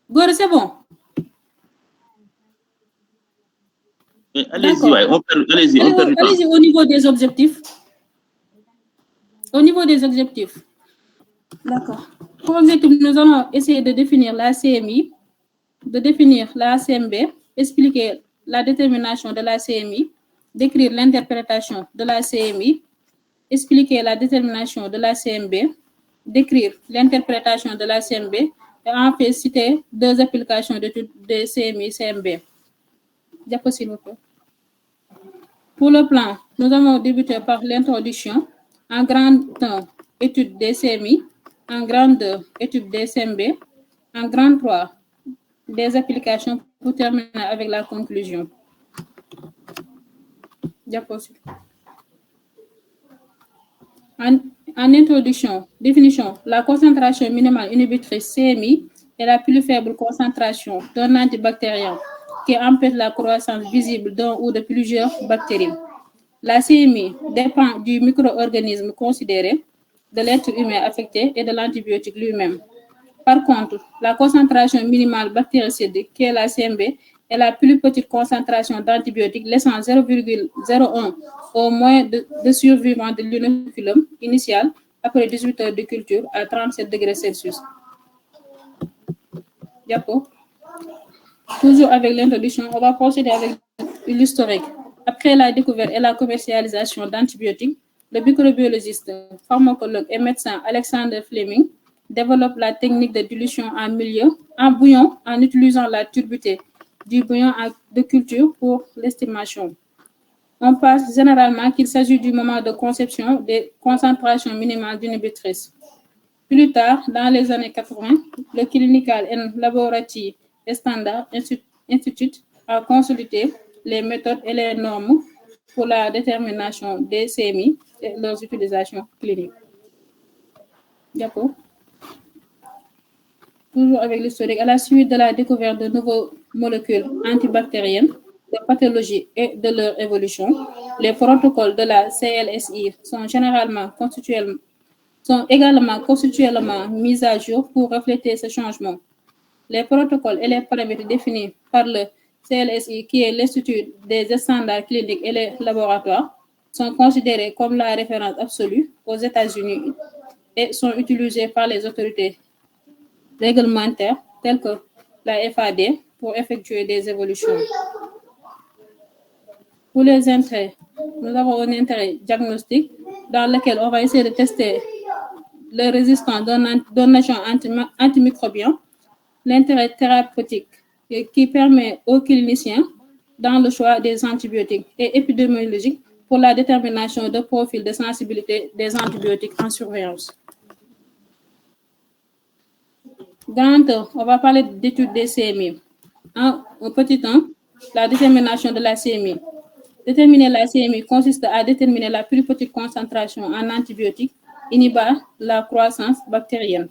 Gora, c'est bon. Allez-y, ouais, allez-y, on perd du temps. Allez-y au niveau des objectifs. Au niveau des objectifs. D'accord. Pour objectif, nous allons essayer de définir la CMI, de définir la CMB, expliquer la détermination de la CMI, décrire l'interprétation de la CMI, expliquer la détermination de la CMB, décrire l'interprétation de la CMB et en fait citer deux applications d'études de CMI CMB. Diapo, s'il vous plaît. Pour le plan, nous avons débuté par l'introduction. En grande 1, étude des CMI. En grande 2, étude des CMB. En grande 3, des applications pour terminer avec la conclusion. Diapo. En introduction, définition, la concentration minimale inhibitrice CMI est la plus faible concentration d'un antibactérien qui empêche la croissance visible d'un ou de plusieurs bactéries. La CMI dépend du micro-organisme considéré, de l'être humain affecté et de l'antibiotique lui-même. Par contre, la concentration minimale bactéricide, qui est la CMB, est la plus petite concentration d'antibiotiques, laissant 0,01 au moins de survivants de l'inoculum initial après 18 heures de culture à 37 degrés Celsius. Diapo. Toujours avec l'introduction, on va procéder avec l'historique. Après la découverte et la commercialisation d'antibiotiques, le microbiologiste, pharmacologue et médecin Alexander Fleming développe la technique de dilution en bouillon en utilisant la turbidité du bouillon de culture pour l'estimation. On pense généralement qu'il s'agit du moment de conception des concentrations minimales d'inhibitrices. Plus tard, dans les années 80, le Clinical and Laboratory Standard Institute a consulté les méthodes et les normes pour la détermination des CMI et leurs utilisations cliniques. D'accord. Toujours avec l'historique, à la suite de la découverte de nouvelles molécules antibactériennes, de pathologie et de leur évolution, les protocoles de la CLSI sont également constitutionnellement mis à jour pour refléter ce changement. Les protocoles et les paramètres définis par le CLSI, qui est l'Institut des standards cliniques et les laboratoires, sont considérés comme la référence absolue aux États-Unis et sont utilisés par les autorités réglementaires telles que la FAD pour effectuer des évolutions. Pour les intérêts, nous avons un intérêt diagnostique dans lequel on va essayer de tester la résistance d'un agent antimicrobien, l'intérêt thérapeutique qui permet aux cliniciens dans le choix des antibiotiques et épidémiologique pour la détermination de profil de sensibilité des antibiotiques en surveillance. Dans on va parler d'études des CMI. Un petit temps, la détermination de la CMI. Déterminer la CMI consiste à déterminer la plus petite concentration en antibiotiques inhibant la croissance bactérienne.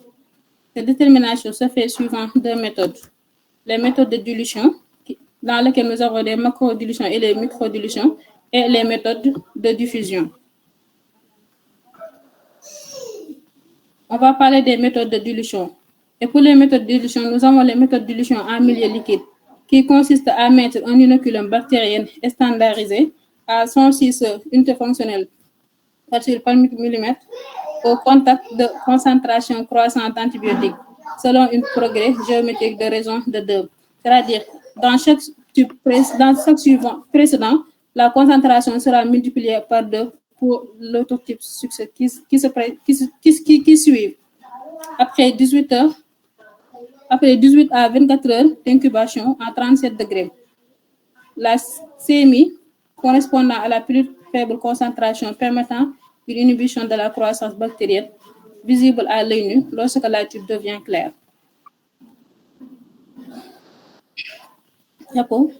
Cette détermination se fait suivant deux méthodes. Les méthodes de dilution, dans lesquelles nous avons des macrodilutions et les microdilutions, et les méthodes de diffusion. On va parler des méthodes de dilution. Et pour les méthodes de dilution, nous avons les méthodes de dilution en milieu liquide, qui consiste à mettre un inoculum bactérien standardisé à 106 unités fonctionnelles par millimètre au contact de concentration croissante d'antibiotiques, selon un progrès géométrique de raison de 2. C'est-à-dire, dans chaque tube précédent, la concentration sera multipliée par 2 pour l'autre type qui suit. Après 18 à 24 heures d'incubation à 37 degrés. La CMI, correspondant à la plus faible concentration permettant une inhibition de la croissance bactérienne, visible à l'œil nu lorsque la tube devient claire. D'accord.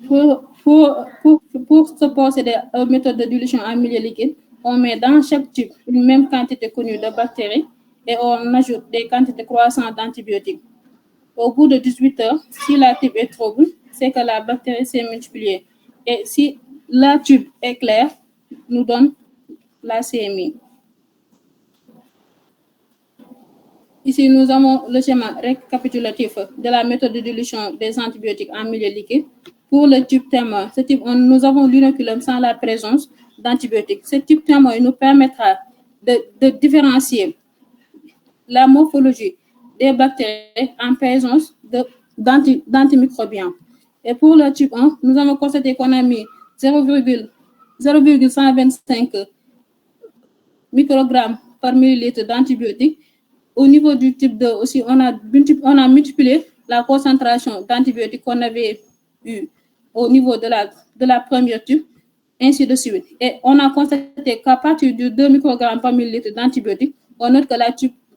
Pour se procéder aux méthodes de dilution en milieu liquide, on met dans chaque tube une même quantité connue de bactéries et on ajoute des quantités croissantes d'antibiotiques. Au bout de 18 heures, si la tube est trouble, c'est que la bactérie s'est multipliée. Et si la tube est claire, nous donne la CMI. Ici, nous avons le schéma récapitulatif de la méthode de dilution des antibiotiques en milieu liquide. Pour le tube témoin, nous avons l'inoculum sans la présence d'antibiotiques. Ce type témoin nous permettra de différencier la morphologie des bactéries en présence d'antimicrobiens. Et pour le type 1, nous avons constaté qu'on a mis 0,125 microgrammes par millilitre d'antibiotiques. Au niveau du type 2 aussi, on a multiplié la concentration d'antibiotiques qu'on avait eu au niveau de la première tube, ainsi de suite. Et on a constaté qu'à partir de 2 microgrammes par millilitre d'antibiotiques, on note que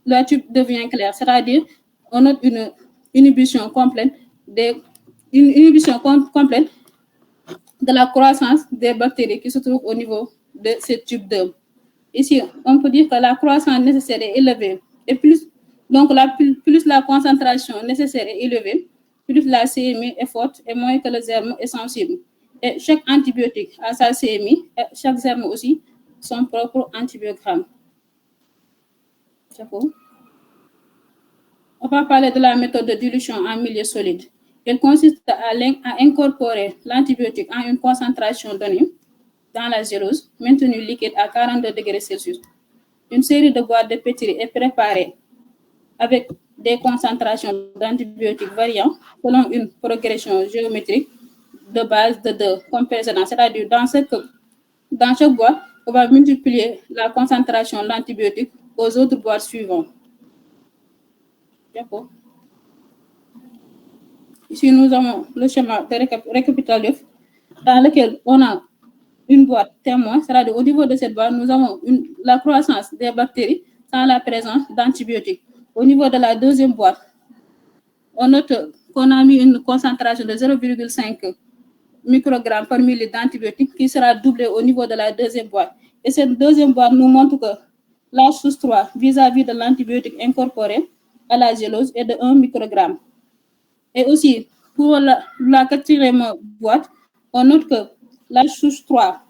la tube devient claire, c'est-à-dire on note une inhibition complète de la croissance des bactéries qui se trouvent au niveau de ce tube 2. Ici, on peut dire que la croissance nécessaire est élevée et plus la concentration nécessaire est élevée, plus la CMI est forte et moins que le germe est sensible. Et chaque antibiotique a sa CMI et chaque germe aussi son propre antibiogramme. On va parler de la méthode de dilution en milieu solide. Elle consiste à incorporer l'antibiotique en une concentration donnée dans la gélose, maintenue liquide à 42 degrés Celsius. Une série de boîtes de pétri est préparée avec des concentrations d'antibiotiques variant selon une progression géométrique de base de 2 comme précédent. C'est-à-dire dans chaque boîte, on va multiplier la concentration d'antibiotiques aux autres boîtes suivantes. D'accord. Ici, nous avons le schéma récapitulatif dans lequel on a une boîte témoin, c'est-à-dire au niveau de cette boîte, nous avons la croissance des bactéries sans la présence d'antibiotiques. Au niveau de la deuxième boîte, on note qu'on a mis une concentration de 0,5 microgrammes par millilitre d'antibiotiques qui sera doublée au niveau de la deuxième boîte. Et cette deuxième boîte nous montre que la chose 3 vis-à-vis de l'antibiotique incorporé à la gélose est de 1 microgramme. Et aussi, pour la quatrième boîte, on note que la chose 3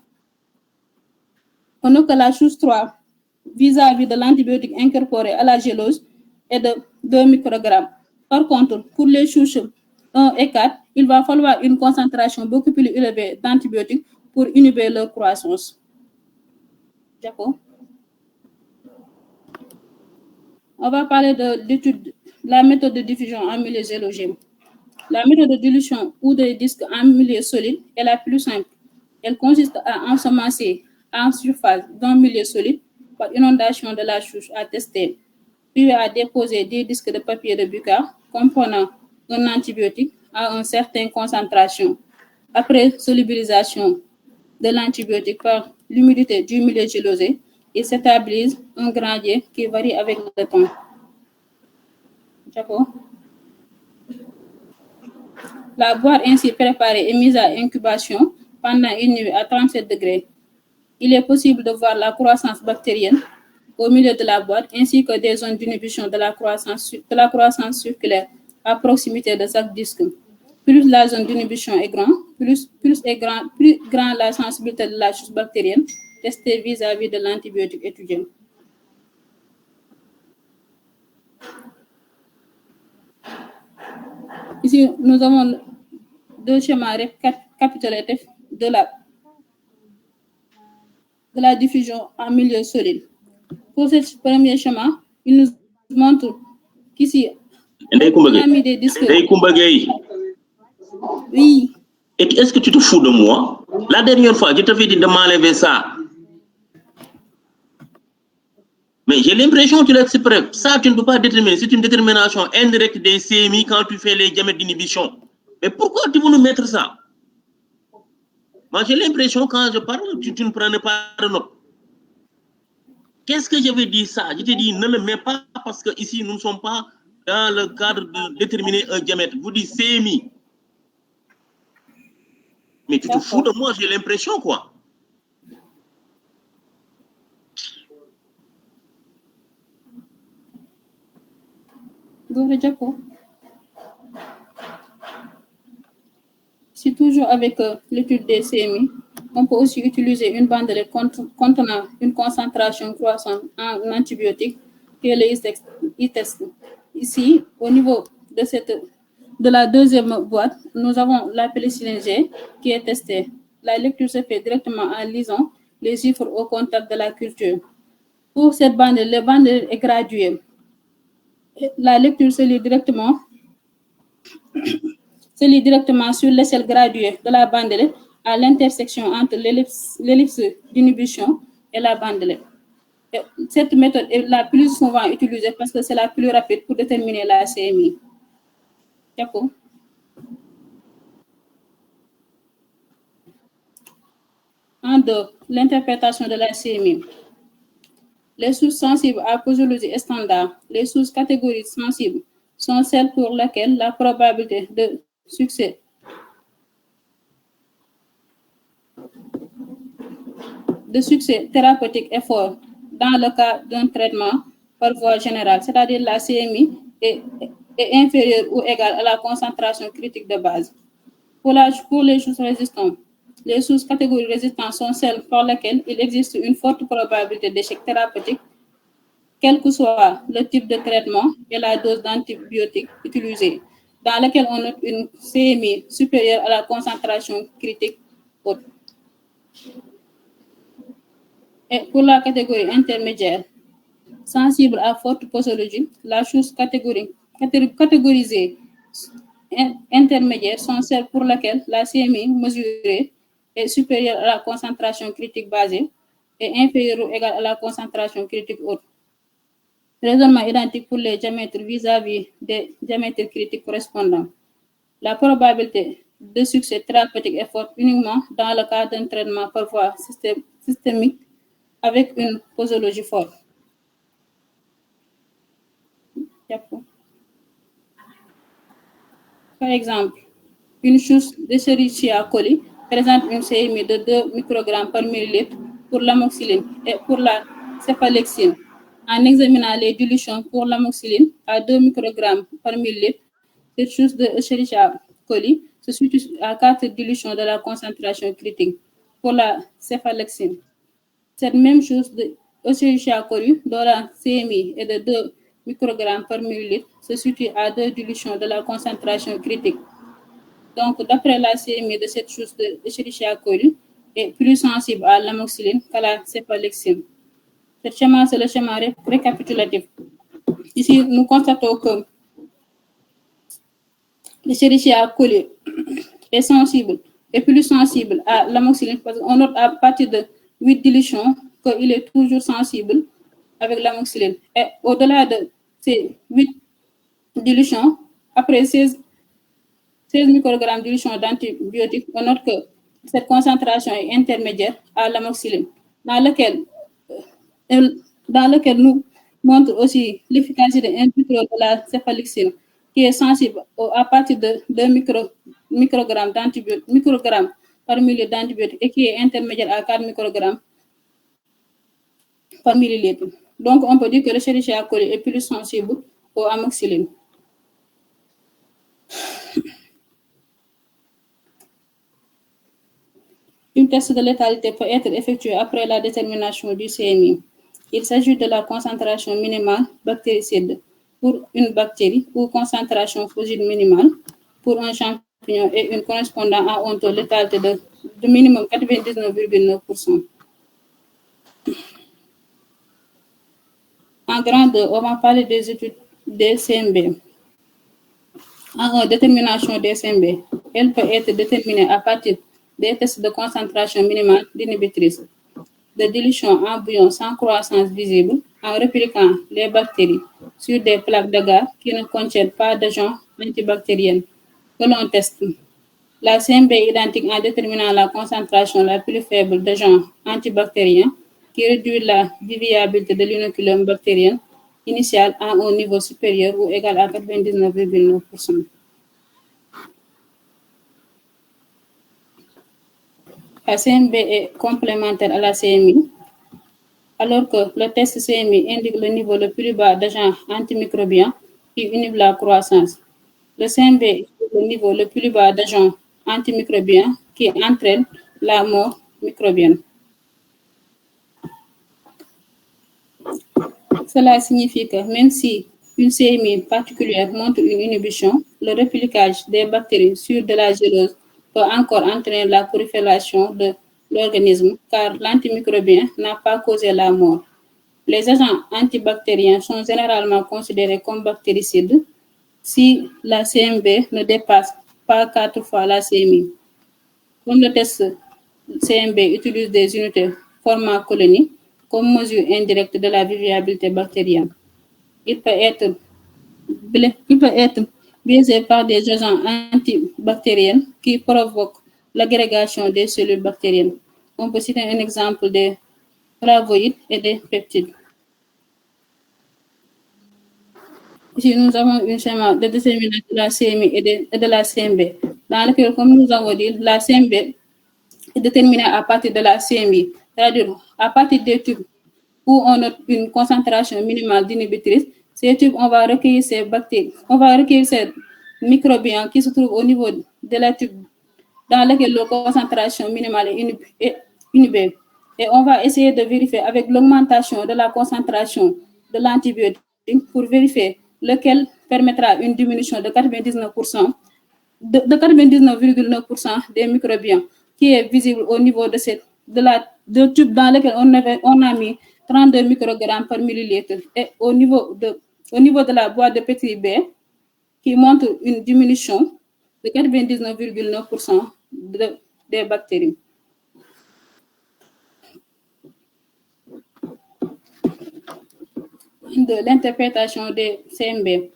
vis-à-vis de l'antibiotique incorporé à la gélose est de 2 microgrammes. Par contre, pour les souches 1 et 4, il va falloir une concentration beaucoup plus élevée d'antibiotiques pour inhiber leur croissance. D'accord. On va parler de la méthode de diffusion en milieu gélogène. La méthode de dilution ou de disque en milieu solide est la plus simple. Elle consiste à ensemencer en surface d'un milieu solide par inondation de la souche à tester, puis à déposer des disques de papier de buccal comprenant un antibiotique à une certaine concentration. Après solubilisation de l'antibiotique par l'humidité du milieu gélosé, il s'établit un gradient qui varie avec le temps. D'accord. La boîte ainsi préparée est mise à incubation pendant une nuit à 37 degrés. Il est possible de voir la croissance bactérienne au milieu de la boîte ainsi que des zones d'inhibition de la croissance circulaire à proximité de chaque disque. Plus la zone d'inhibition est grande, plus grand la sensibilité de la souche bactérienne testée vis-à-vis de l'antibiotique étudié. Ici, nous avons deux schémas récapitulatifs de la diffusion en milieu solide. Pour ce premier schéma, il nous montre qu'ici, on a mis des disques. Oui. Est-ce que tu te fous de moi? La dernière fois, je t'avais dit de m'enlever ça. Mais j'ai l'impression que tu l'exprimes. Ça, tu ne peux pas déterminer. C'est une détermination indirecte des CMI quand tu fais les diamètres d'inhibition. Mais pourquoi tu veux nous mettre ça? Moi, j'ai l'impression quand je parle, tu ne prenais pas de note. Qu'est-ce que j'avais dit ça? Je t'ai dit ne le mets pas parce que ici nous ne sommes pas dans le cadre de déterminer un diamètre. Vous dites CMI. Mais tu te fous de moi, j'ai l'impression quoi. Si toujours avec l'étude des CMI, on peut aussi utiliser une bandelette contenant une concentration croissante en antibiotiques qui est le e-test. Ici, au niveau de la deuxième boîte, nous avons la pénicilline G qui est testée. La lecture se fait directement en lisant les chiffres au contact de la culture. Pour cette bandelette, le bandelette est graduée. La lecture se lit directement sur l'échelle graduée de la bandelette à l'intersection entre l'ellipse d'inhibition et la bandelette. Cette méthode est la plus souvent utilisée parce que c'est la plus rapide pour déterminer la CMI. D'accord. En deux, l'interprétation de la CMI. Les sources sensibles à posologie standard, les sources catégories sensibles sont celles pour lesquelles la probabilité de succès de succès thérapeutique est fort dans le cas d'un traitement par voie générale, c'est-à-dire la CMI est inférieure ou égale à la concentration critique de base. Pour les choses résistantes, les sous-catégories résistantes sont celles pour lesquelles il existe une forte probabilité d'échec thérapeutique, quel que soit le type de traitement et la dose d'antibiotiques utilisée, dans laquelle on note une CMI supérieure à la concentration critique haute. Et pour la catégorie intermédiaire, sensible à forte posologie, la chose catégorisée intermédiaire sont celles pour lesquelles la CMI mesurée est supérieure à la concentration critique basée et inférieure ou égale à la concentration critique haute. Raisonnement identique pour les diamètres vis-à-vis des diamètres critiques correspondants. La probabilité de succès thérapeutique est forte uniquement dans le cas d'un traitement par voie systémique avec une posologie forte. Par exemple, une chousse d'Escherichia coli présente une CMI de 2 microgrammes par millilitre pour l'amoxicilline et pour la céphalexine. En examinant les dilutions pour l'amoxicilline à 2 microgrammes par millilitre, cette chousse d'Escherichia coli se situe à 4 dilutions de la concentration critique. Pour la céphalexine, cette même chousse d'Escherichia coli, dont la CMI est de 2 microgrammes par millilitre, se situe à 2 dilutions de la concentration critique. Donc, d'après la CMI de cette chousse d'Escherichia coli, est plus sensible à l'amoxicilline qu'à la céphalexine. Ce schéma, c'est le schéma récapitulatif. Ici, nous constatons que l'Escherichia coli est plus sensible à l'amoxicilline parce qu'on note à partir de 8 dilutions qu'il est toujours sensible avec l'amoxicilline. Et au-delà de ces 8 dilutions, après 16 microgrammes de dilution d'antibiotiques, on note que cette concentration est intermédiaire à l'amoxicilline, dans lequel nous montre aussi l'efficacité in vitro de la céphalexine, qui est sensible à partir de 2 microgrammes par millilitre d'antibiotiques et qui est intermédiaire à 4 microgrammes par millilitre. Donc, on peut dire que l'Escherichia coli est plus sensible au amoxicilline. Un test de létalité peut être effectué après la détermination du CMI. Il s'agit de la concentration minimale bactéricide pour une bactérie ou concentration fugide minimale pour un champignon et une correspondant à un taux de létalité de minimum 99,9%. En grandeur, on va parler des études des CMB. En détermination des CMB, elle peut être déterminée à partir des tests de concentration minimale d'inhibitrices, de dilution en bouillon sans croissance visible en répliquant les bactéries sur des plaques d'agar qui ne contiennent pas d'agents antibactériens que l'on teste. La CMB est identique en déterminant la concentration la plus faible d'agents antibactériens qui réduit la viabilité de l'inoculum bactérien initial à un niveau supérieur ou égal à 99,9%. La CMB est complémentaire à la CMI, alors que le test CMI indique le niveau le plus bas d'agents antimicrobiens qui inhibent la croissance. Le CMB est le niveau le plus bas d'agents antimicrobiens qui entraînent la mort microbienne. Cela signifie que même si une CMI particulière montre une inhibition, le répliquage des bactéries sur de la gélose peut encore entraîner la prolifération de l'organisme car l'antimicrobien n'a pas causé la mort. Les agents antibactériens sont généralement considérés comme bactéricides si la CMB ne dépasse pas 4 fois la CMI. Comme le test CMB utilise des unités format colonie comme mesure indirecte de la viabilité bactérienne, il peut être biaisé par des agents antibactériens qui provoquent l'agrégation des cellules bactériennes. On peut citer un exemple des flavoïdes et des peptides. Ici, nous avons un schéma de détermination de la CMI et de la CMB, dans lequel, comme nous avons dit, la CMB est déterminée à partir de la CMI c'est-à-dire à partir des tubes où on note une concentration minimale d'inhibitrices, ces tubes, on va recueillir ces bactéries, on va recueillir ces microbiens qui se trouvent au niveau de la tube dans lequel la concentration minimale est inhibée. Et on va essayer de vérifier avec l'augmentation de la concentration de l'antibiotique pour vérifier lequel permettra une diminution de 99%, de 99,9% des microbiens qui est visible au niveau de tube dans lequel on a mis 32 microgrammes par millilitre. Et au niveau de la boîte de Petri B, qui montre une diminution de 99,9% des bactéries. De l'interprétation des CMB.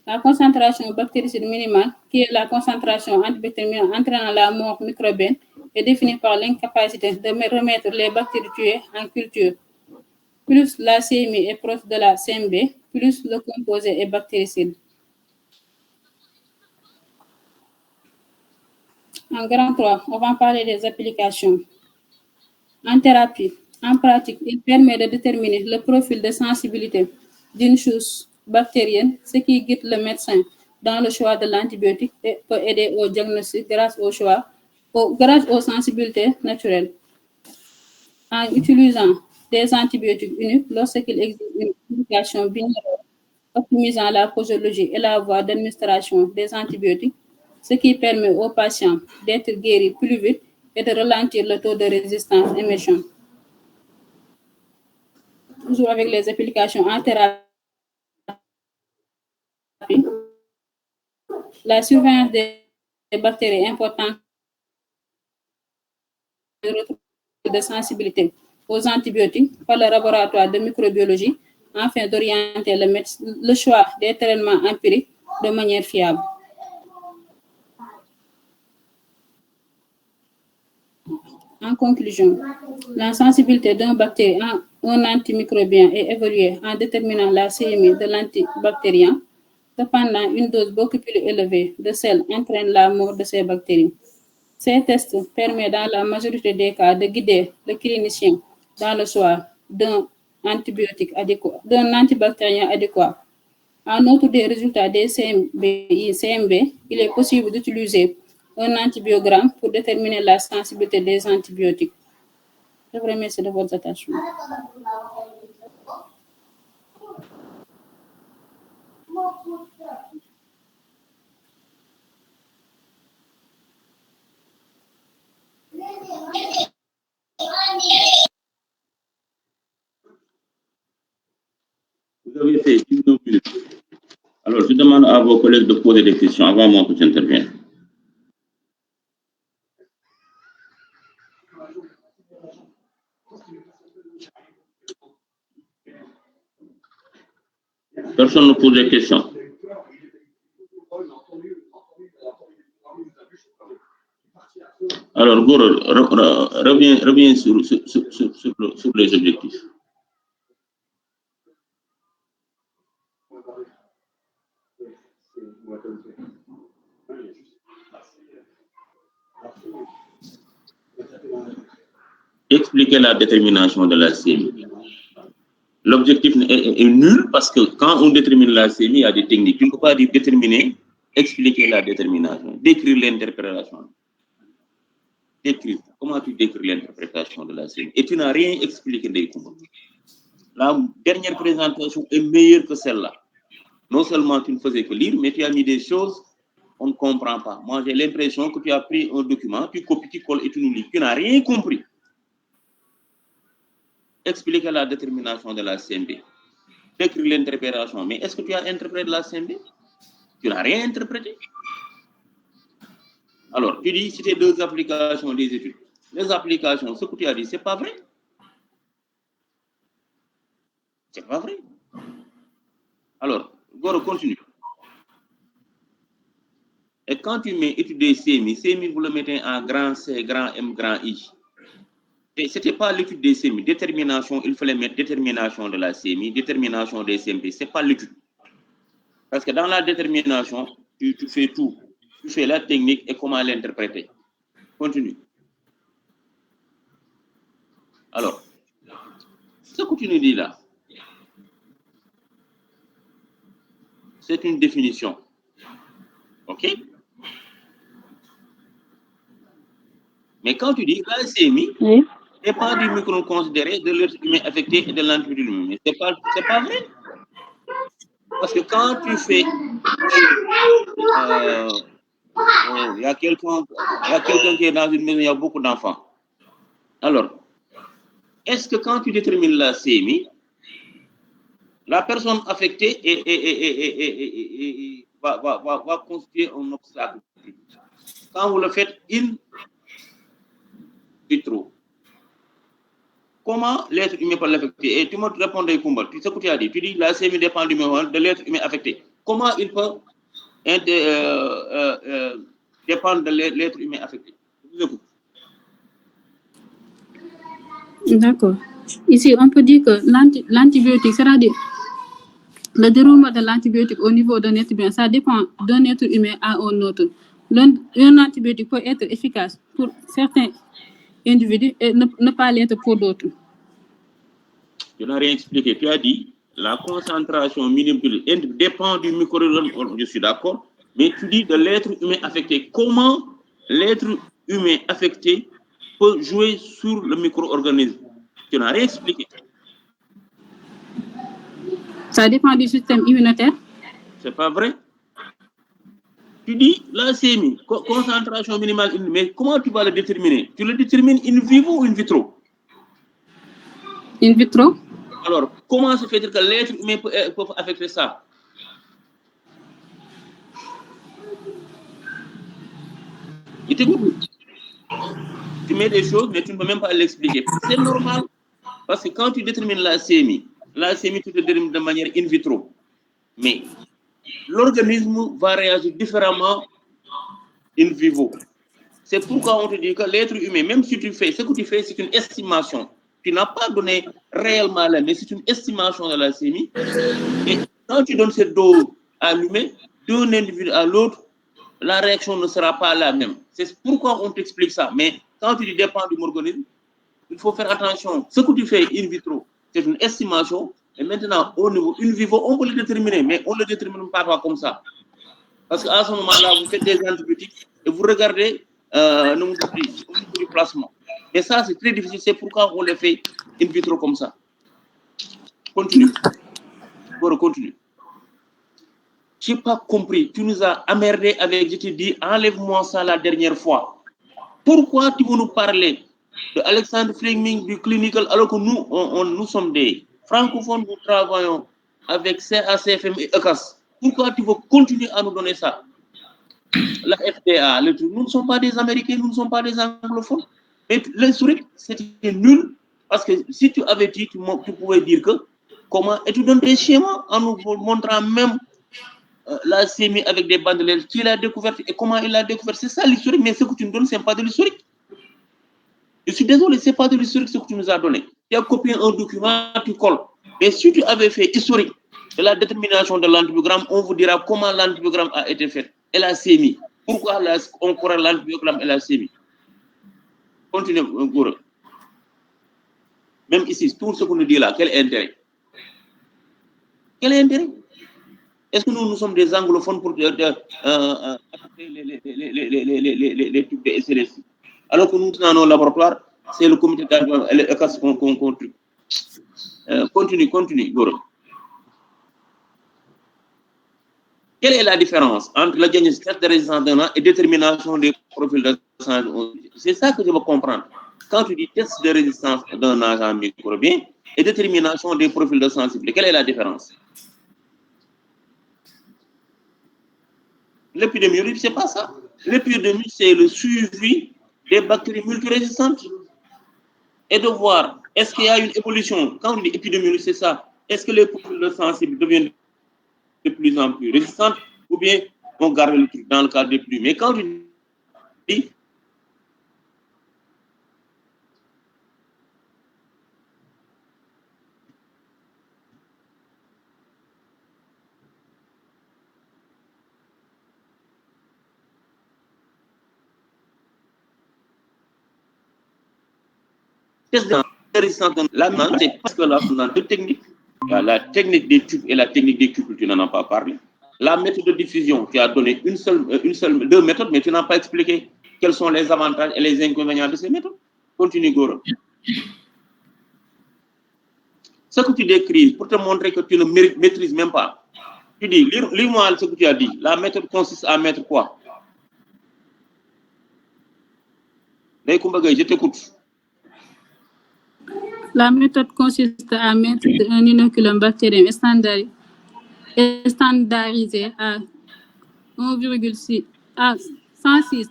La concentration bactéricide minimale, qui est la concentration antibactérienne entraînant la mort microbienne, est définie par l'incapacité de remettre les bactéries tuées en culture. Plus la CMI est proche de la CMB, plus le composé est bactéricide. En grand 3, on va parler des applications. En thérapie, en pratique, il permet de déterminer le profil de sensibilité d'une chose bactérienne, ce qui guide le médecin dans le choix de l'antibiotique et peut aider au diagnostic grâce aux sensibilités naturelles. En utilisant des antibiotiques uniques lorsqu'il existe une communication binaire optimisant la posologie et la voie d'administration des antibiotiques, ce qui permet aux patients d'être guéris plus vite et de ralentir le taux de résistance émergente. Toujours avec les applications en thérapie, la surveillance des bactéries est importante de sensibilité aux antibiotiques par le laboratoire de microbiologie afin d'orienter le choix des traitements empiriques de manière fiable. En conclusion, la sensibilité d'un bactérie à un antimicrobien est évaluée en déterminant la CMI de l'antibactérien. Cependant, une dose beaucoup plus élevée de sel entraîne la mort de ces bactéries. Ces tests permettent dans la majorité des cas de guider le clinicien dans le choix d'un antibiotique adéquat, d'un antibactérien adéquat. En outre des résultats des CMB, il est possible d'utiliser un antibiogramme pour déterminer la sensibilité des antibiotiques. Je vous remercie de votre attention. Vous avez fait 19 minutes. Alors, je demande à vos collègues de poser des questions avant moi que j'intervienne. Personne ne pose des questions. Alors, Goro, reviens sur les objectifs. Expliquer la détermination de la CMI. L'objectif est nul parce que quand on détermine la CMI, il y a des techniques. Tu ne peux pas dire déterminer, expliquer la détermination, décrire l'interprétation. Décrire. Comment tu décris l'interprétation de la CMI? Et tu n'as rien expliqué des combats. La dernière présentation est meilleure que celle-là. Non seulement tu ne faisais que lire, mais tu as mis des choses, on ne comprend pas. Moi, j'ai l'impression que tu as pris un document, tu copies, tu colles et tu nous lis. Tu n'as rien compris. Expliquer la détermination de la CMB. Décrire l'interprétation. Mais est-ce que tu as interprété la CMB? Tu n'as rien interprété. Alors, tu dis, c'était deux applications des études. Les applications, ce que tu as dit, ce n'est pas vrai. C'est pas vrai. Alors, Goro, continue. Et quand tu mets étude des CMI, vous le mettez en grand C, grand M, grand I. Et ce n'était pas l'étude des CMI. Détermination, il fallait mettre détermination de la CMI, détermination des CMP. Ce n'est pas l'étude. Parce que dans la détermination, tu fais tout. Tu fais la technique et comment l'interpréter. Continue. Alors, ce que tu nous dis là, c'est une définition. OK? Mais quand tu dis la CMI, Oui. dépend du micro considéré, de l'être humain affecté et de l'entité humaine. Mais c'est pas vrai. Parce que quand tu fais, il y a quelqu'un qui est dans une maison, il y a beaucoup d'enfants. Alors, est-ce que quand tu détermines la CMI, la personne affectée va constituer un obstacle? Quand vous le faites in vitro, comment l'être humain peut l'affecter? Et tu me répondais, Kumba, tu sais ce que tu as dit. Tu dis la CMI dépend de l'être humain affecté. Comment il peut dépendre de l'être humain affecté? Je vous écoute. D'accord. Ici, on peut dire que l'antibiotique, c'est-à-dire le déroulement de l'antibiotique au niveau d'un être humain, ça dépend d'un être humain à un autre. Un antibiotique peut être efficace pour certains individus et ne pas l'être pour d'autres. Tu n'as rien expliqué. Tu as dit la concentration minime dépend du micro-organisme. Je suis d'accord. Mais tu dis de l'être humain affecté. Comment l'être humain affecté peut jouer sur le micro-organisme? Tu n'as rien expliqué. Ça dépend du système immunitaire. C'est pas vrai. Tu dis la CMI, concentration minimale, mais comment tu vas le déterminer? Tu le détermines in vivo ou in vitro? In vitro. Alors, comment se fait-il que l'être humain peut affecter ça? Il t'écoute. Tu mets des choses, mais tu ne peux même pas l'expliquer. C'est normal. Parce que quand tu détermines la CMI, tu te détermines de manière in vitro. Mais l'organisme va réagir différemment in vivo. C'est pourquoi on te dit que l'être humain, même si tu fais ce que tu fais, c'est une estimation. Tu n'as pas donné réellement la, mais c'est une estimation de la CMI. Et quand tu donnes cette dose à l'humain, d'un individu à l'autre, la réaction ne sera pas la même. C'est pourquoi on t'explique ça. Mais quand tu dis dépend du organisme, il faut faire attention. Ce que tu fais in vitro, c'est une estimation. Et maintenant, au niveau in vivo, on peut le déterminer, mais on ne le détermine pas comme ça. Parce qu'à ce moment-là, vous faites des antibiotiques et vous regardez au niveau du placement. Mais ça, c'est très difficile. C'est pourquoi on le fait in vitro comme ça. Continue. Continue. Je n'ai pas compris. Tu nous as emmerdé avec, je te dis, enlève-moi ça la dernière fois. Pourquoi tu veux nous parler de Alexandre Fleming, du clinical, alors que nous, nous sommes des francophones, nous travaillons avec CACFM et ECAS. Pourquoi tu veux continuer à nous donner ça? La FDA, nous ne sommes pas des Américains, nous ne sommes pas des anglophones. Et l'historique, c'était nul, parce que si tu avais dit, tu pouvais dire que comment, et tu donnes des schémas en nous montrant même la CMI avec des bandelettes, qui l'a découvert et comment il l'a découvert. C'est ça l'historique, mais ce que tu nous donnes, ce n'est pas de l'historique. Je suis désolé, ce n'est pas de l'historique ce que tu nous as donné. Tu as copié un document, tu colles. Mais si tu avais fait historique de la détermination de l'antibiogramme, on vous dira comment l'antibiogramme a été fait et la CMI. Pourquoi on corrèle l'antibiogramme et la CMI? Continuez, Goura. Même ici, tout ce qu'on nous dit là, quel intérêt? Quel intérêt? Est-ce que nous sommes des anglophones pour apporter les trucs de SLS? Alors que nous, dans nos laboratoires, c'est le comité d'ECAS qu'on contribue. Continue, Goura. Quelle est la différence entre le diagnostic de résistance d'un an et détermination des profils de santé? C'est ça que je veux comprendre. Quand tu dis test de résistance d'un agent microbien et détermination des profils de sensibilité, quelle est la différence? L'épidémiologie, c'est pas ça. L'épidémiologie, c'est le suivi des bactéries multirésistantes et de voir est-ce qu'il y a une évolution. Quand on dit épidémiologie, c'est ça. Est-ce que les profils de sensibles deviennent de plus en plus résistantes ou bien on garde le truc dans le cadre des plus. Mais quand tu dis résistance de la main, c'est parce que là, on a deux techniques. Il y a la technique des tubes et la technique des cupules, tu n'en as pas parlé. La méthode de diffusion, tu as donné deux méthodes, mais tu n'as pas expliqué quels sont les avantages et les inconvénients de ces méthodes. Continue, Goro. Ce que tu décris, pour te montrer que tu ne maîtrises même pas, tu dis, lis-moi ce que tu as dit. La méthode consiste à mettre quoi? Je t'écoute. La méthode consiste à mettre un inoculum bactérien standardisé à 1,6 à 106.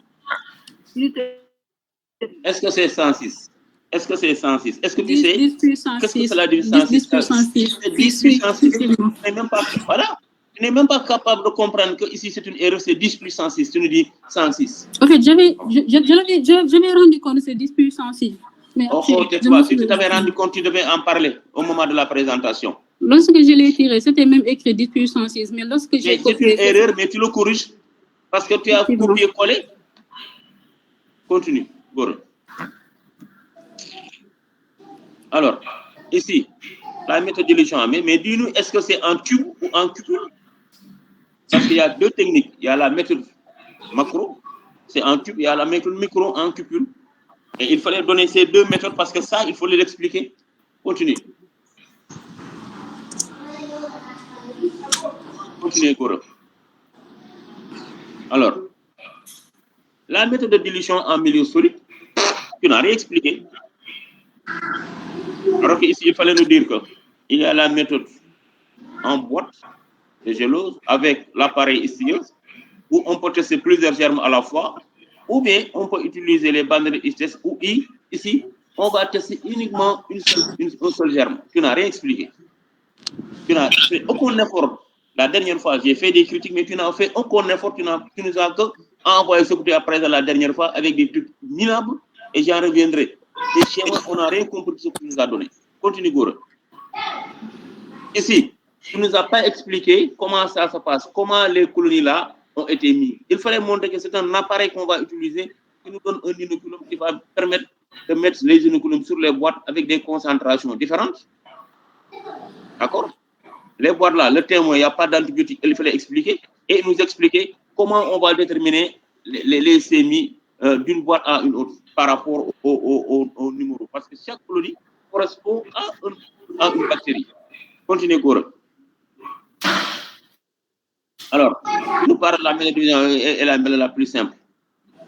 Est-ce que c'est 106? Est-ce que c'est 106? Est-ce que tu sais 10 puissance qu'est-ce que 6. cela dit 106? 10 puissance 6. 10 puissance 6. Tu n'es même pas, voilà. Tu n'es même pas capable de comprendre que ici c'est une erreur, c'est 10 puissance 6. Tu nous dis 106. En fait, je m'ai rendu compte que c'est 10 puissance 6. Mais si tu t'avais rendu compte, tu devais en parler au moment de la présentation. Lorsque je l'ai tiré, c'était même écrit 10 puissance 6. Mais lorsque j'ai copié... C'est une erreur, mais tu le corriges parce que tu as copié-collé. Continue, Goro. Alors, ici, la méthode d'élimination, mais dis-nous, est-ce que c'est en tube ou en cupule? Parce qu'il y a deux techniques. Il y a la méthode macro, c'est en tube, il y a la méthode micro en cupule. Et il fallait donner ces deux méthodes parce que ça, il faut l'expliquer. Continue. Continue, Goro. Alors, la méthode de dilution en milieu solide, tu n'as rien expliqué. Alors qu'ici, il fallait nous dire qu'il y a la méthode en boîte de gélose avec l'appareil ici, où on peut tester plusieurs germes à la fois, ou bien on peut utiliser les bandes de ITS, où ici, on va tester uniquement un seul germe. Tu n'as rien expliqué. Tu n'as fait aucun effort. La dernière fois, j'ai fait des critiques, mais tu n'as fait aucun effort. Tu nous as envoyé ce que tu as présent la dernière fois avec des trucs minables, et j'en reviendrai. Et chez moi, on n'a rien compris de ce que tu nous as donné. Continue, Goro. Ici, tu ne nous as pas expliqué comment ça se passe, comment les colonies là ont été mises. Il fallait montrer que c'est un appareil qu'on va utiliser qui nous donne un inoculum qui va permettre de mettre les inoculums sur les boîtes avec des concentrations différentes. D'accord? Les boîtes là, le témoin, il n'y a pas d'antibiotique, il fallait expliquer et nous expliquer comment on va déterminer les sémis d'une boîte à une autre par rapport au numéro. Parce que chaque colonie correspond à une bactérie. Continuez, Goro. Alors, nous parlons de la méthode et la méthode la plus simple.